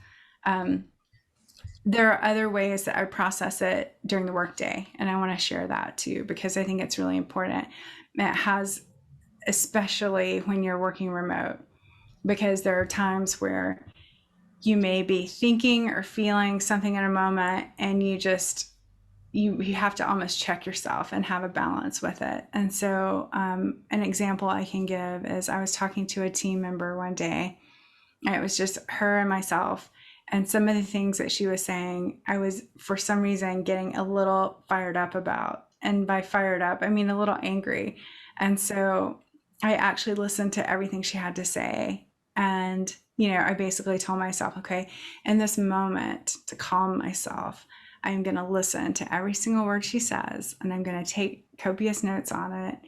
There are other ways that I process it during the workday, and I want to share that too, because I think it's really important. It has, especially when you're working remote, because there are times where you may be thinking or feeling something in a moment, and you have to almost check yourself and have a balance with it. And so an example I can give is I was talking to a team member one day, and it was just her and myself. And some of the things that she was saying, I was, for some reason, getting a little fired up about. And by fired up, I mean a little angry. And so I actually listened to everything she had to say. And, I basically told myself, okay, in this moment, to calm myself, I'm going to listen to every single word she says, and I'm going to take copious notes on it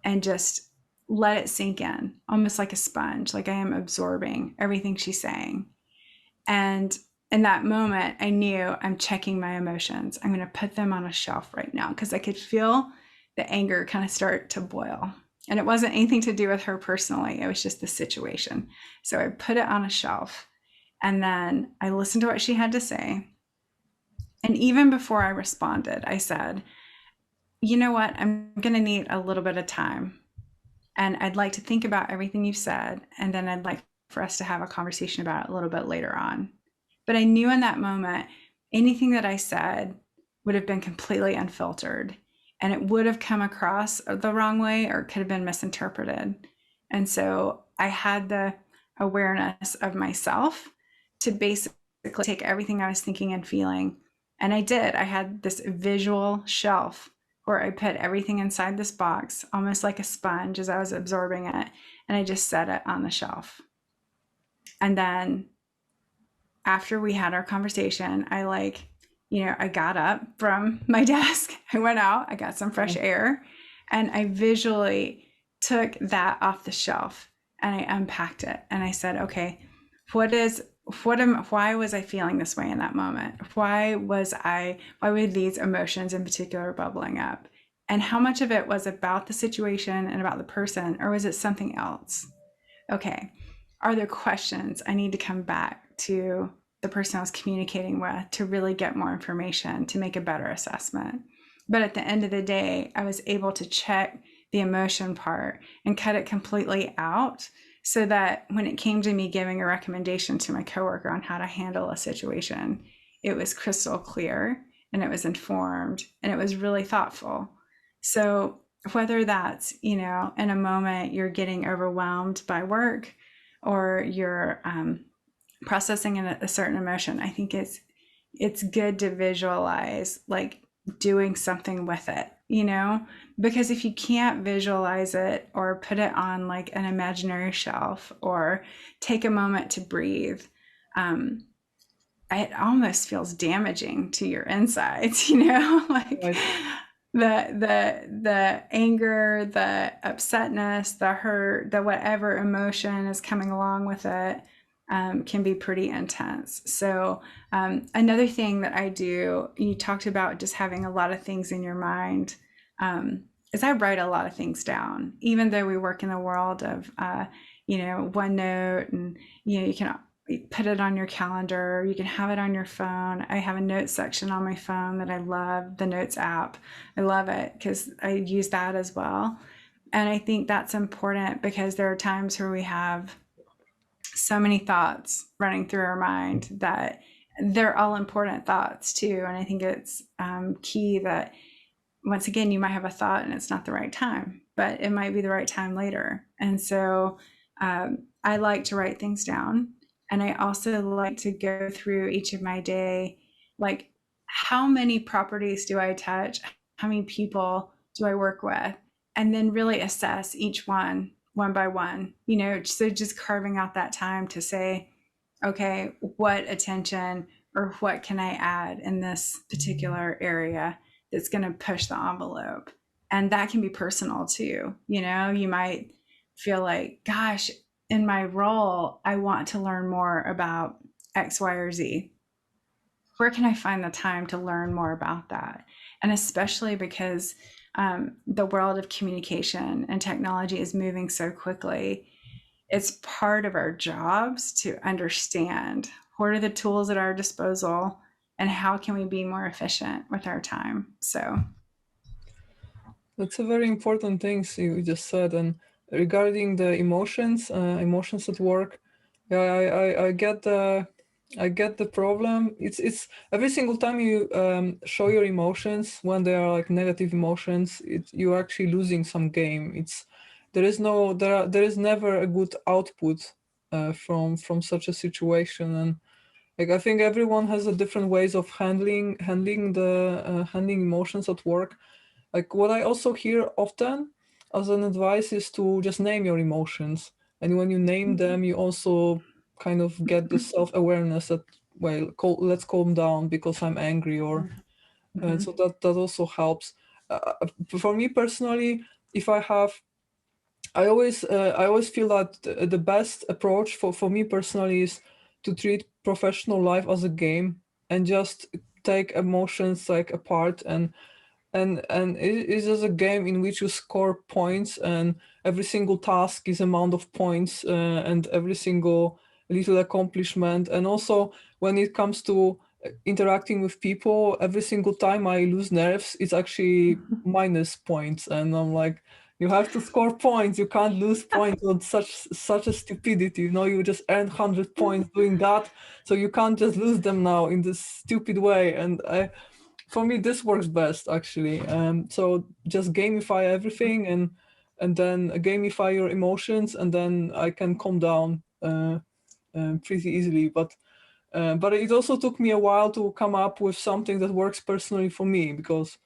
and just let it sink in, almost like a sponge, like I am absorbing everything she's saying. And in that moment, I knew I'm checking my emotions. I'm going to put them on a shelf right now, because I could feel the anger kind of start to boil. And it wasn't anything to do with her personally. It was just the situation. So I put it on a shelf, and then I listened to what she had to say. And even before I responded, I said, you know what? I'm going to need a little bit of time. And I'd like to think about everything you've said. And then I'd like for us to have a conversation about it a little bit later on. But I knew in that moment, anything that I said would have been completely unfiltered, and it would have come across the wrong way, or it could have been misinterpreted. And so I had the awareness of myself to basically take everything I was thinking and feeling. And I did. I had this visual shelf where I put everything inside this box, almost like a sponge, as I was absorbing it. And I just set it on the shelf. And then after we had our conversation, I got up from my desk. I went out, I got some fresh air, and I visually took that off the shelf and I unpacked it. And I said, okay, why was I feeling this way in that moment? Why were these emotions in particular bubbling up? And how much of it was about the situation and about the person, or was it something else? Okay, are there questions I need to come back to the person I was communicating with to really get more information to make a better assessment? But at the end of the day, I was able to check the emotion part and cut it completely out, so that when it came to me giving a recommendation to my coworker on how to handle a situation, it was crystal clear, and it was informed, and it was really thoughtful. So whether that's, in a moment you're getting overwhelmed by work, or you're processing a certain emotion, I think it's good to visualize, like, doing something with it, because if you can't visualize it or put it on like an imaginary shelf or take a moment to breathe, it almost feels damaging to your insides, like Right. the anger, the upsetness, the hurt, the whatever emotion is coming along with it, can be pretty intense. So another thing that I do, you talked about just having a lot of things in your mind, is I write a lot of things down, even though we work in the world of, OneNote, and, you can put it on your calendar, you can have it on your phone. I have a notes section on my phone that I love, the Notes app. I love it because I use that as well. And I think that's important, because there are times where we have so many thoughts running through our mind that they're all important thoughts too. And I think it's key that, once again, you might have a thought and it's not the right time, but it might be the right time later. And so I like to write things down. And I also like to go through each of my day, like, how many properties do I touch? How many people do I work with? And then really assess each one one by one, you know, so just carving out that time to say, okay, what attention or what can I add in this particular area that's going to push the envelope? And that can be personal too. You know, you might feel like, gosh, in my role, I want to learn more about X, Y, or Z. Where can I find the time to learn more about that? And especially because the world of communication and technology is moving so quickly, it's part of our jobs to understand what are the tools at our disposal and how can we be more efficient with our time. So that's a very important thing you just said. And regarding the emotions at work, yeah, I get the problem. It's every single time you show your emotions when they are like negative emotions, you're actually losing some game. There is never a good output from such a situation. And like I think everyone has a different ways of handling handling emotions at work. Like what I also hear often as an advice is to just name your emotions, and when you name them, you also kind of get the self-awareness that, well, let's calm down because I'm angry, or so that also helps. For me personally, if I have, I always feel that the best approach for me personally is to treat professional life as a game and just take emotions like apart, and it is just a game in which you score points, and every single task is amount of points, and every single little accomplishment. And also when it comes to interacting with people, every single time I lose nerves, it's actually minus points, and I'm like, you have to score points, you can't lose points on such a stupidity, you know, you just earned 100 points doing that, so you can't just lose them now in this stupid way. And for me this works best actually. So just gamify everything, and then gamify your emotions, and then I can calm down pretty easily. But it also took me a while to come up with something that works personally for me, because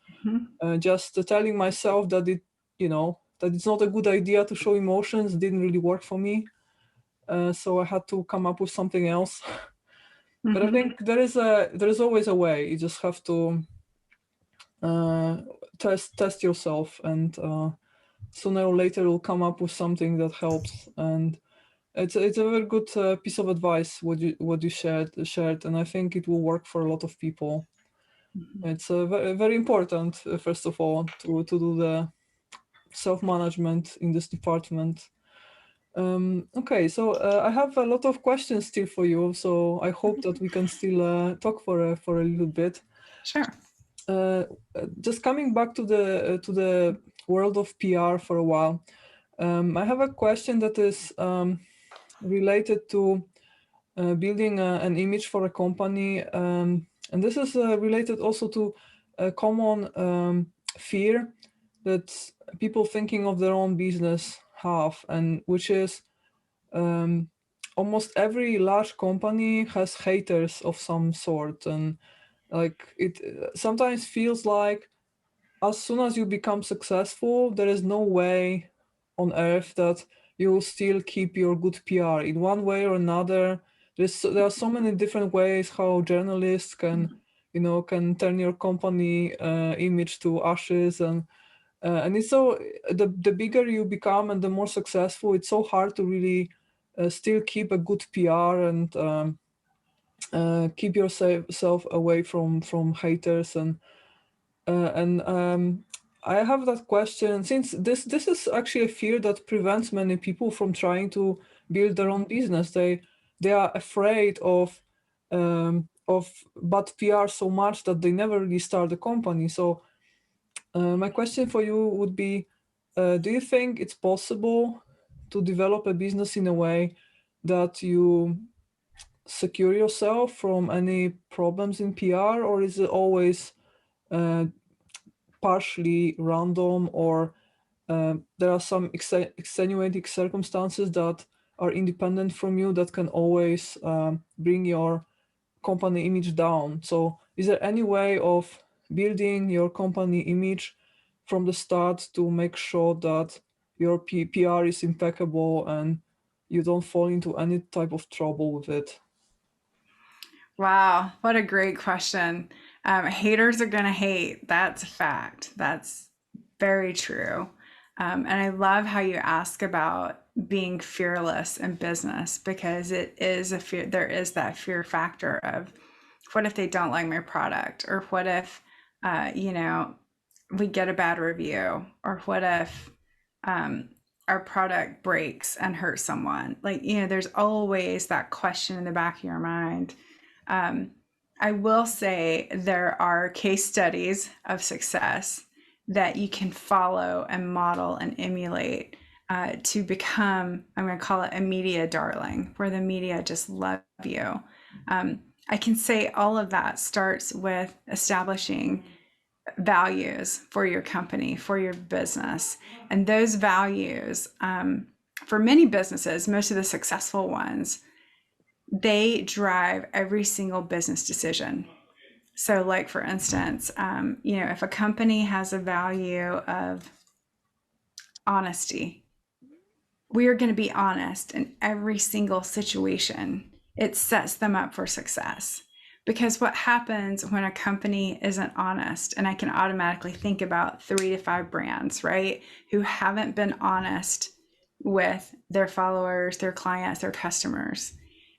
just telling myself that that it's not a good idea to show emotions didn't really work for me. So I had to come up with something else. But I think there is always a way. You just have to test yourself, and sooner or later you'll come up with something that helps. And it's a very good piece of advice what you shared, and I think it will work for a lot of people. It's very, very important, first of all, to do the self-management in this department. Okay, so I have a lot of questions still for you, so I hope that we can still talk for a little bit. Sure. Just coming back to the world of PR for a while, I have a question that is related to building an image for a company, and this is related also to a common fear that people thinking of their own business have, and which is almost every large company has haters of some sort. And like it sometimes feels like as soon as you become successful, there is no way on earth that you will still keep your good PR in one way or another. There are so many different ways how journalists can turn your company image to ashes. And it's so the bigger you become and the more successful, it's so hard to really still keep a good PR, and keep yourself away from haters. And I have that question, since this is actually a fear that prevents many people from trying to build their own business. They are afraid of bad PR so much that they never really start a company. So my question for you would be, do you think it's possible to develop a business in a way that you secure yourself from any problems in PR, or is it always partially random, or there are some extenuating circumstances that are independent from you that can always bring your company image down? So is there any way of building your company image from the start to make sure that your PR is impeccable and you don't fall into any type of trouble with it? Wow, what a great question. Haters are going to hate. That's a fact. That's very true. And I love how you ask about being fearless in business, because it is a fear. There is that fear factor of what if they don't like my product, or what if, you know, we get a bad review, or what if our product breaks and hurts someone. Like, you know, there's always that question in the back of your mind. I will say there are case studies of success that you can follow and model and emulate to become, I'm going to call it a media darling, where the media just love you. I can say all of that starts with establishing values for your company, for your business. And those values, for many businesses, most of the successful ones, they drive every single business decision. So, like for instance, you know, if a company has a value of honesty, we are going to be honest in every single situation. It sets them up for success. Because what happens when a company isn't honest, and I can automatically think about 3 to 5 brands, right, who haven't been honest with their followers, their clients, their customers.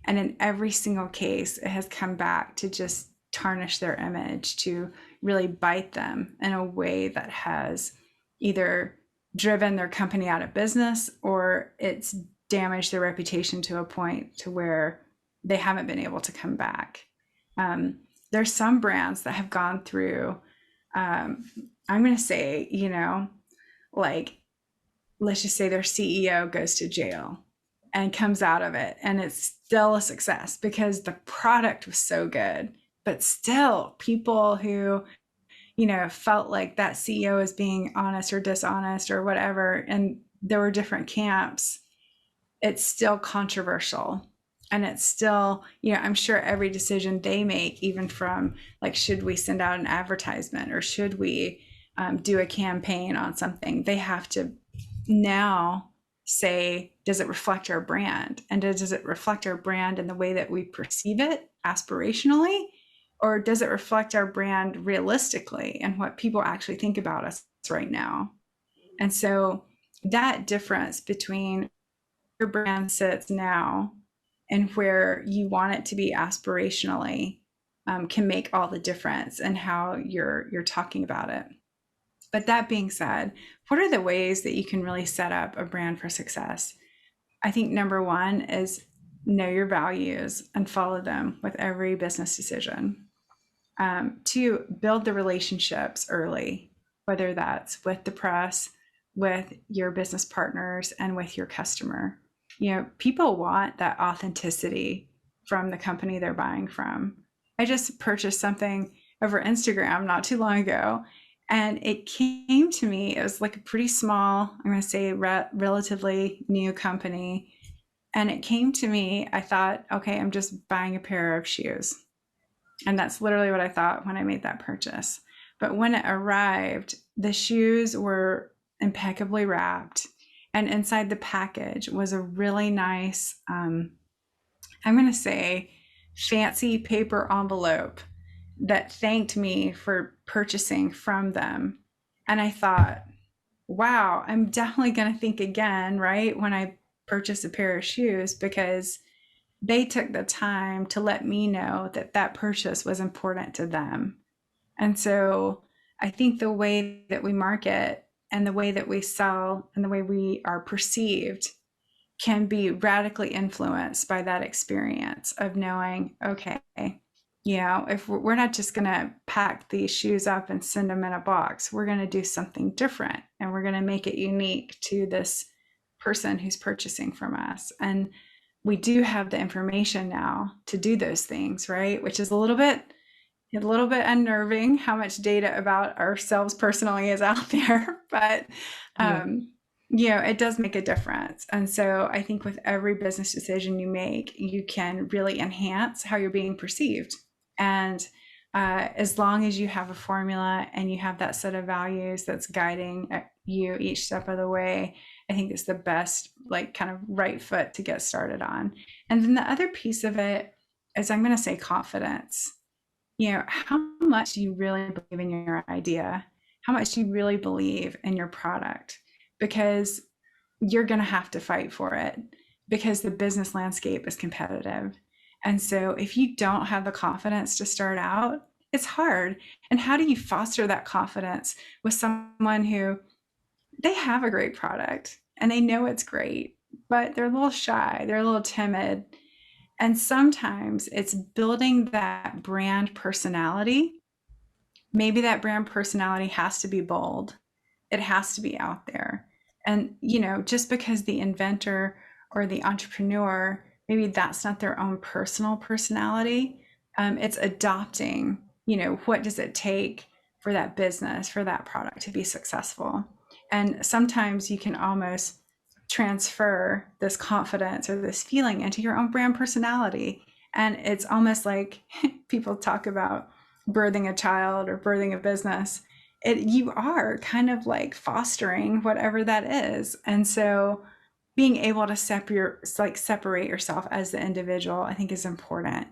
And in every single case, it has come back to just tarnish their image, to really bite them in a way that has either driven their company out of business, or it's damaged their reputation to a point to where they haven't been able to come back. There's some brands that have gone through, I'm going to say, you know, like, let's just say their CEO goes to jail and comes out of it, and it's still a success because the product was so good. But still, people who, you know, felt like that CEO is being honest or dishonest or whatever, and there were different camps, it's still controversial. And it's still, you know, I'm sure every decision they make, even from like, should we send out an advertisement, or should we do a campaign on something, they have to now say, does it reflect our brand? And does it reflect our brand in the way that we perceive it aspirationally? Or does it reflect our brand realistically and what people actually think about us right now? And so that difference between your brand sits now and where you want it to be aspirationally can make all the difference in how you're talking about it. But that being said, what are the ways that you can really set up a brand for success? I think number one is know your values and follow them with every business decision. Two, build the relationships early, whether that's with the press, with your business partners, and with your customer. You know, people want that authenticity from the company they're buying from. I just purchased something over Instagram not too long ago, and it came to me, it was like a pretty small, I'm going to say relatively new company. And it came to me, I thought, okay, I'm just buying a pair of shoes. And that's literally what I thought when I made that purchase. But when it arrived, the shoes were impeccably wrapped. And inside the package was a really nice, I'm going to say, fancy paper envelope that thanked me for purchasing from them. And I thought, wow, I'm definitely going to think again, right, when I purchase a pair of shoes, because they took the time to let me know that that purchase was important to them. And so I think the way that we market and the way that we sell and the way we are perceived can be radically influenced by that experience of knowing, okay, you know, if we're not just going to pack these shoes up and send them in a box, we're going to do something different, and we're going to make it unique to this person who's purchasing from us. And we do have the information now to do those things, right? Which is a little bit unnerving how much data about ourselves personally is out there, but you know, it does make a difference. And so I think with every business decision you make, you can really enhance how you're being perceived. And as long as you have a formula and you have that set of values that's guiding you each step of the way, I think is the best, like, kind of right foot to get started on. And then the other piece of it is, I'm going to say, confidence. How much do you really believe in your idea? How much do you really believe in your product? Because you're going to have to fight for it, because the business landscape is competitive. And so if you don't have the confidence to start out, it's hard. And how do you foster that confidence with someone who, they have a great product and they know it's great, but they're a little shy, they're a little timid. And sometimes it's building that brand personality. Maybe that brand personality has to be bold, it has to be out there. And, just because the inventor or the entrepreneur, maybe that's not their own personal personality, it's adopting, what does it take for that business, for that product to be successful. And sometimes you can almost transfer this confidence or this feeling into your own brand personality. And it's almost like people talk about birthing a child or birthing a business. You are kind of like fostering whatever that is. And so being able to separate yourself as the individual, I think, is important,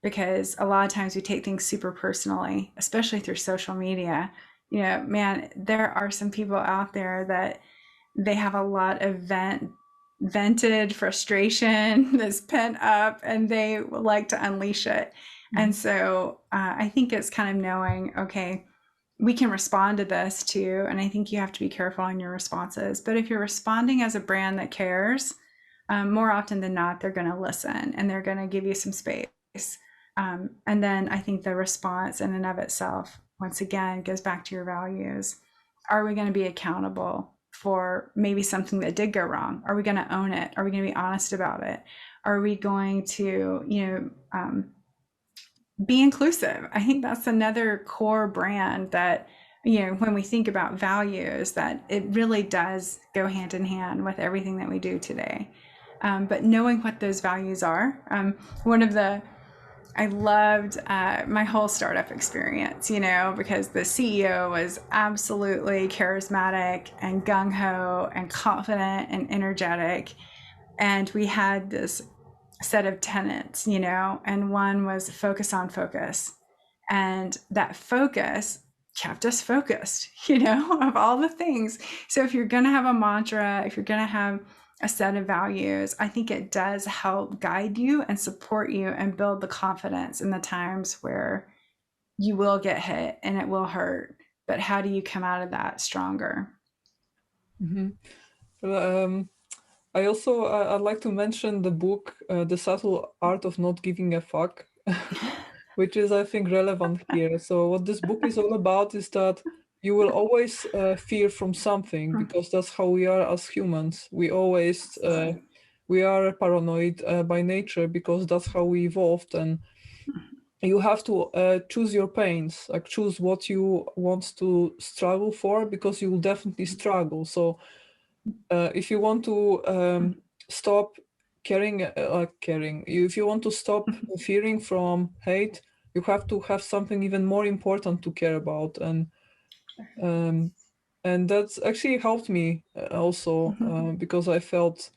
because a lot of times we take things super personally, especially through social media. Man, there are some people out there that they have a lot of vented frustration that's pent up, and they would like to unleash it. And so I think it's kind of knowing, okay, we can respond to this too. And I think you have to be careful on your responses. But if you're responding as a brand that cares, more often than not, they're going to listen and they're going to give you some space. And then I think the response in and of itself, once again, goes back to your values. Are we going to be accountable for maybe something that did go wrong? Are we going to own it? Are we going to be honest about it? Are we going to, be inclusive? I think that's another core brand that, when we think about values, that it really does go hand in hand with everything that we do today. But knowing what those values are, I loved my whole startup experience, because the CEO was absolutely charismatic and gung-ho and confident and energetic. And we had this set of tenets, and one was focus on focus. And that focus kept us focused, of all the things. So if you're going to have a mantra, if you're going to have a set of values, I think it does help guide you and support you and build the confidence in the times where you will get hit and it will hurt. But how do you come out of that stronger? I also I'd like to mention the book, The Subtle Art of Not Giving a Fuck, which is, I think, relevant here. So what this book is all about is that you will always fear from something, because that's how we are as humans. We always we are paranoid by nature, because that's how we evolved. And you have to choose your pains, like choose what you want to struggle for, because you will definitely struggle. So if you want to stop caring, if you want to stop fearing from hate, you have to have something even more important to care about. And that's actually helped me also, because I felt,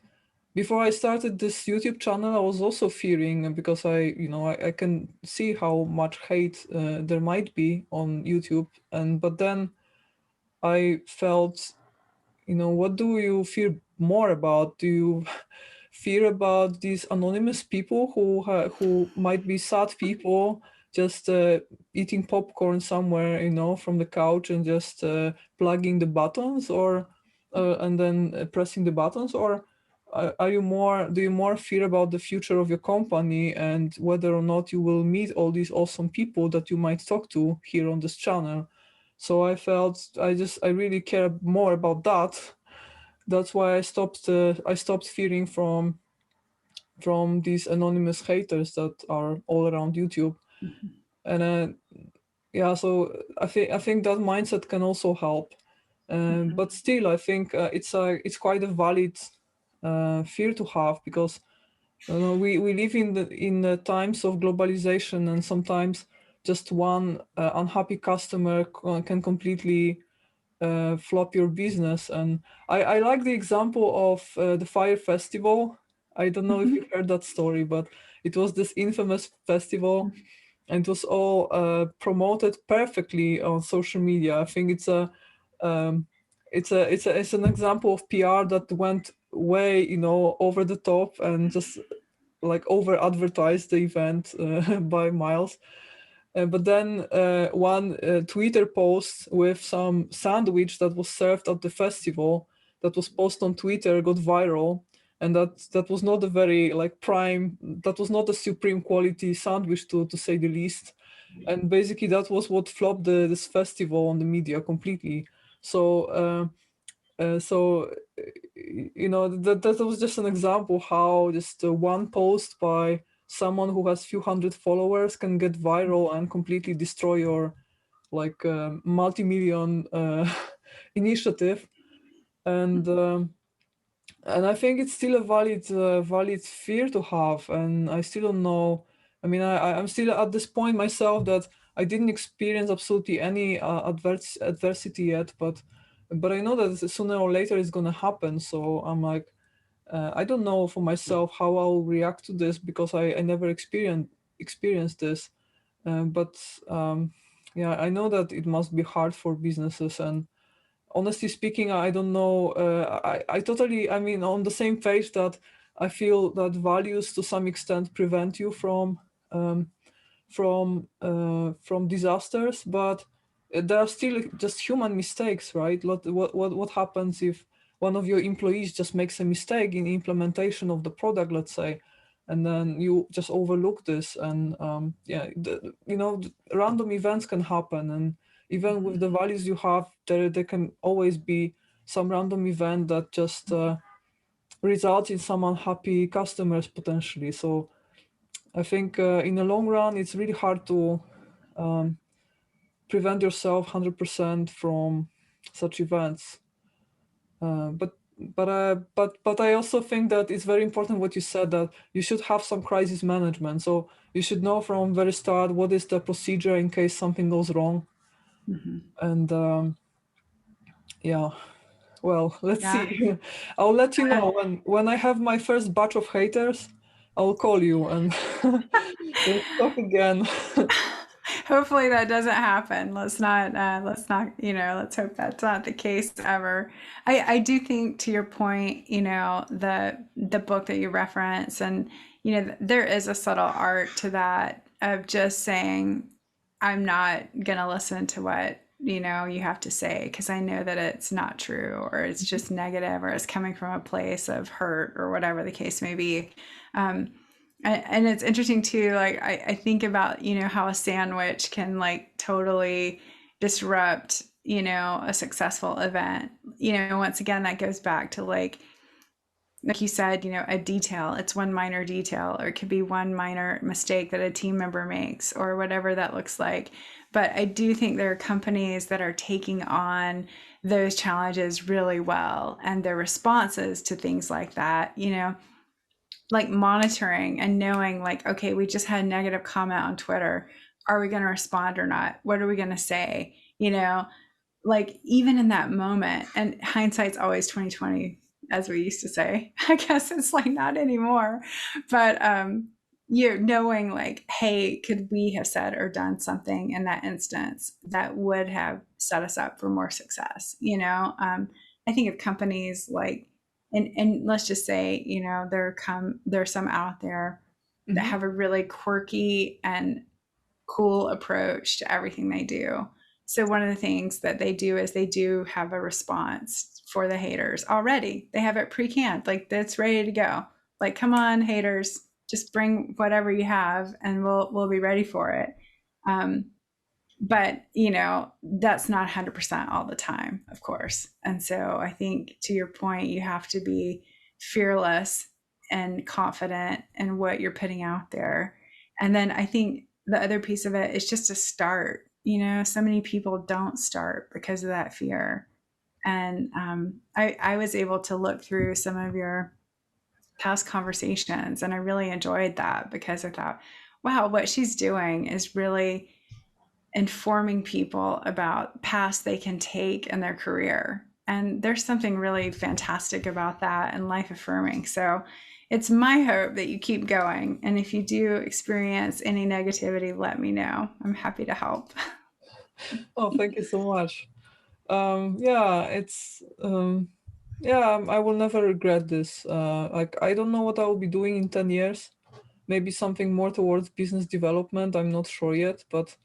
before I started this YouTube channel, I was also fearing, because I can see how much hate there might be on YouTube. But then I felt, what do you fear more about? Do you fear about these anonymous people who might be sad people, just eating popcorn somewhere, from the couch, and just plugging the buttons, or and then pressing the buttons? Or do you more fear about the future of your company, and whether or not you will meet all these awesome people that you might talk to here on this channel? So I felt I really care more about that. That's why I stopped fearing from these anonymous haters that are all around YouTube. And yeah, so I think that mindset can also help. But still, I think it's quite a valid fear to have, because we live in the times of globalization, and sometimes just one unhappy customer can completely flop your business. And I like the example of the Fire Festival. I don't know if you've heard that story, but it was this infamous festival, and it was all promoted perfectly on social media. I think it's an example of PR that went way, over the top, and just like over advertised the event by miles. But then one Twitter post with some sandwich that was served at the festival, that was posted on Twitter, got viral, and that was not a very like prime, that was not a supreme quality sandwich, to say the least. And basically that was what flopped this festival on the media completely. So that was just an example how just one post by someone who has few hundred followers can get viral and completely destroy your like multi-million initiative. And I think it's still a valid fear to have, and I still don't know. I mean, I'm still at this point myself that I didn't experience absolutely any adversity yet, but I know that sooner or later it's gonna happen. So I'm like, I don't know for myself how I'll react to this, because I never experienced this. But yeah, I know that it must be hard for businesses. And honestly speaking, I don't know. I totally, I mean, on the same page that I feel that values to some extent prevent you um, from disasters, but there are still just human mistakes, right? What happens if one of your employees just makes a mistake in implementation of the product, let's say, and then you just overlook this, and yeah, random events can happen, and even with the values you have, there can always be some random event that just results in some unhappy customers potentially. So I think in the long run, it's really hard to um, prevent yourself 100% from such events. But I also think that it's very important what you said, that you should have some crisis management. So you should know from very start what is the procedure in case something goes wrong. And yeah, well, let's Yeah. see. I'll let you know when I have my first batch of haters. I'll call you and we'll talk again. Hopefully that doesn't happen. Let's not, let's hope that's not the case ever. I do think, to your point, the book that you reference, and there is a subtle art to that, of just saying, I'm not gonna listen to what you have to say, because I know that it's not true, or it's just negative, or it's coming from a place of hurt, or whatever the case may be. And it's interesting too, like I think about how a sandwich can like totally disrupt a successful event. Once again, that goes back to like you said, a detail. It's one minor detail, or it could be one minor mistake that a team member makes, or whatever that looks like. But I do think there are companies that are taking on those challenges really well, and their responses to things like that, like monitoring and knowing, like, okay, we just had a negative comment on Twitter. Are we going to respond or not? What are we going to say? Like, even in that moment, and hindsight's always 2020, as we used to say. I guess it's like not anymore. But you're knowing, like, hey, could we have said or done something in that instance that would have set us up for more success? I think of companies like, and let's just say, there's some out there that have a really quirky and cool approach to everything they do. So one of the things that they do is they do have a response for the haters already. They have it pre-canned, like that's ready to go. Like, come on, haters, just bring whatever you have, and we'll be ready for it. But that's not 100% all the time, of course. And so I think, to your point, you have to be fearless and confident in what you're putting out there. And then I think the other piece of it is just to start. So many people don't start because of that fear. And I was able to look through some of your past conversations, and I really enjoyed that, because I thought, wow, what she's doing is really informing people about paths they can take in their career. And there's something really fantastic about that and life affirming. So it's my hope that you keep going. And if you do experience any negativity, let me know. I'm happy to help. Oh, thank you so much. Yeah, it's yeah, I will never regret this. Like, I don't know what I will be doing in 10 years. Maybe something more towards business development. I'm not sure yet, but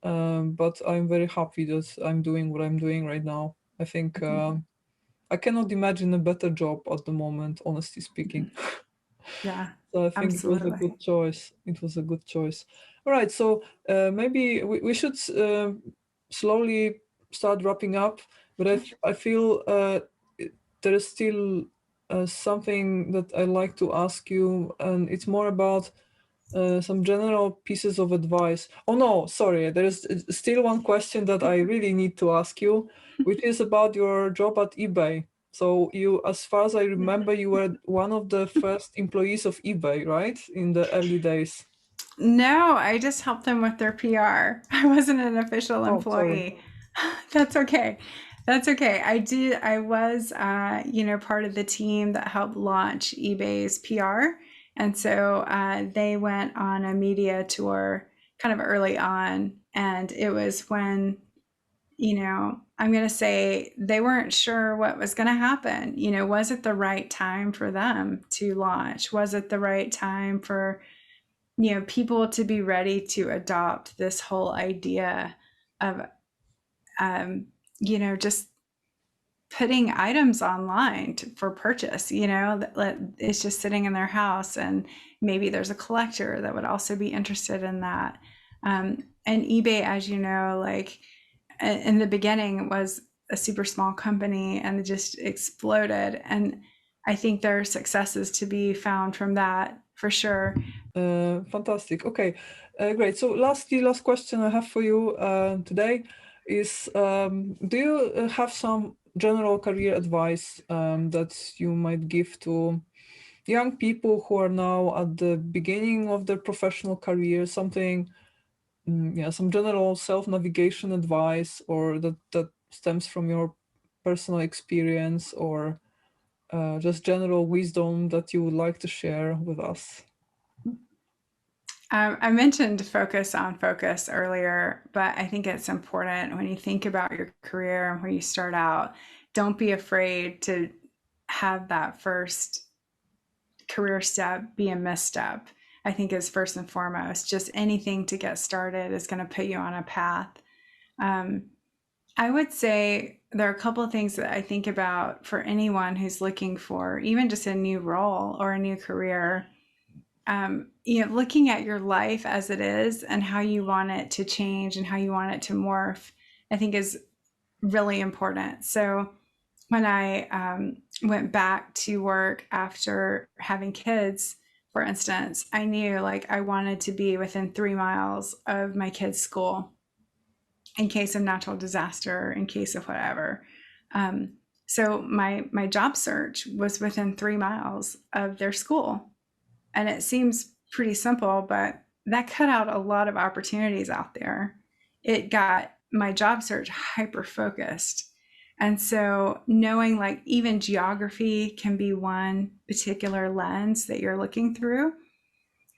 I'm very happy that I'm doing what I'm doing right now. I think I cannot imagine a better job at the moment, honestly speaking. Yeah, So I think it was a absolutely. good choice. It was a good choice. All right, so maybe we should slowly start wrapping up, but I feel there is still something that I like to ask you, and it's more about some general pieces of advice. Oh no, sorry, there is still one question that I really need to ask you, which is about your job at eBay. So you, as far as I remember, you were one of the first employees of eBay, right? In the early days. No, I just helped them with their PR. I wasn't an official Oh, sorry. employee. That's okay. That's okay. I was, part of the team that helped launch eBay's PR. And so they went on a media tour kind of early on. And it was when, I'm going to say they weren't sure what was going to happen. Was it the right time for them to launch? Was it the right time for people to be ready to adopt this whole idea of just putting items online for purchase, that it's just sitting in their house, and maybe there's a collector that would also be interested in that. And eBay, as you know, like in the beginning, was a super small company and it just exploded. And I think there are successes to be found from that for sure. Fantastic. Okay, great. So last question I have for you today is: do you have some general career advice that you might give to young people who are now at the beginning of their professional career? Something, yeah, some general self-navigation advice, or that stems from your personal experience, or just general wisdom that you would like to share with us. I mentioned focus on focus earlier, but I think it's important when you think about your career and where you start out, don't be afraid to have that first career step be a misstep. I think is first and foremost. Just anything to get started is going to put you on a path. Um, I would say there are a couple of things that I think about for anyone who's looking for even just a new role or a new career. Looking at your life as it is and how you want it to change and how you want it to morph, I think is really important. So when I went back to work after having kids, for instance, I knew like I wanted to be within 3 miles of my kids' school in case of natural disaster, in case of whatever. Um, so my job search was within 3 miles of their school, and it seems pretty simple, but that cut out a lot of opportunities out there. It got my job search hyper focused. And so knowing like even geography can be one particular lens that you're looking through,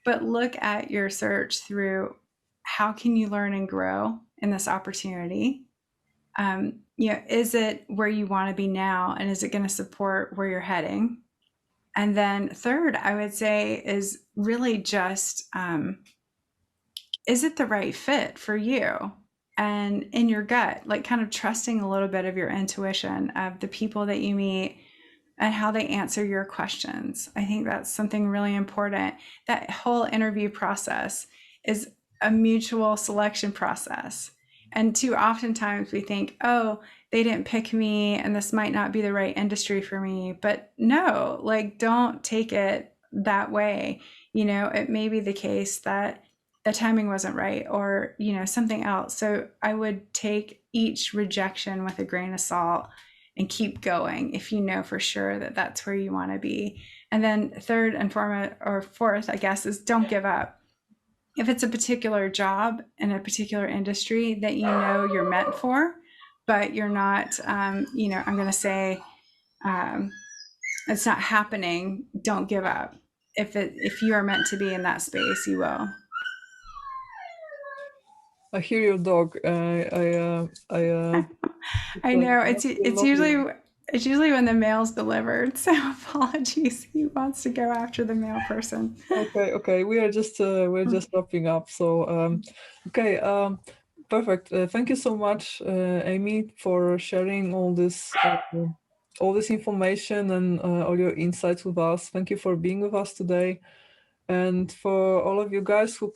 but look at your search through how can you learn and grow in this opportunity? Is it where you want to be now, and is it going to support where you're heading? And then third, I would say is really just is it the right fit for you and in your gut, like kind of trusting a little bit of your intuition of the people that you meet and how they answer your questions. I think that's something really important. That whole interview process is a mutual selection process. And too oftentimes we think, oh, they didn't pick me and this might not be the right industry for me. But no, like don't take it that way. It may be the case that the timing wasn't right or, something else. So I would take each rejection with a grain of salt and keep going if you know for sure that that's where you want to be. And then third and foremost, or fourth, I guess, is don't give up. if it's a particular job in a particular industry that you know you're meant for, but you're not, I'm going to say it's not happening, don't give up. If you are meant to be in that space, you will. I hear your dog. I know it's usually when the mail's delivered. So apologies. He wants to go after the mail person. Okay. We're just wrapping up. So perfect. Thank you so much, Amy, for sharing all this information and all your insights with us. Thank you for being with us today, and for all of you guys who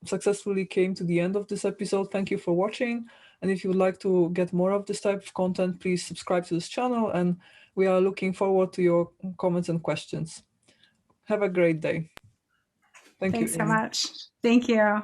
successfully came to the end of this episode. Thank you for watching. And if you would like to get more of this type of content, please subscribe to this channel, and we are looking forward to your comments and questions. Have a great day. Thank you. Thanks so much. Thank you.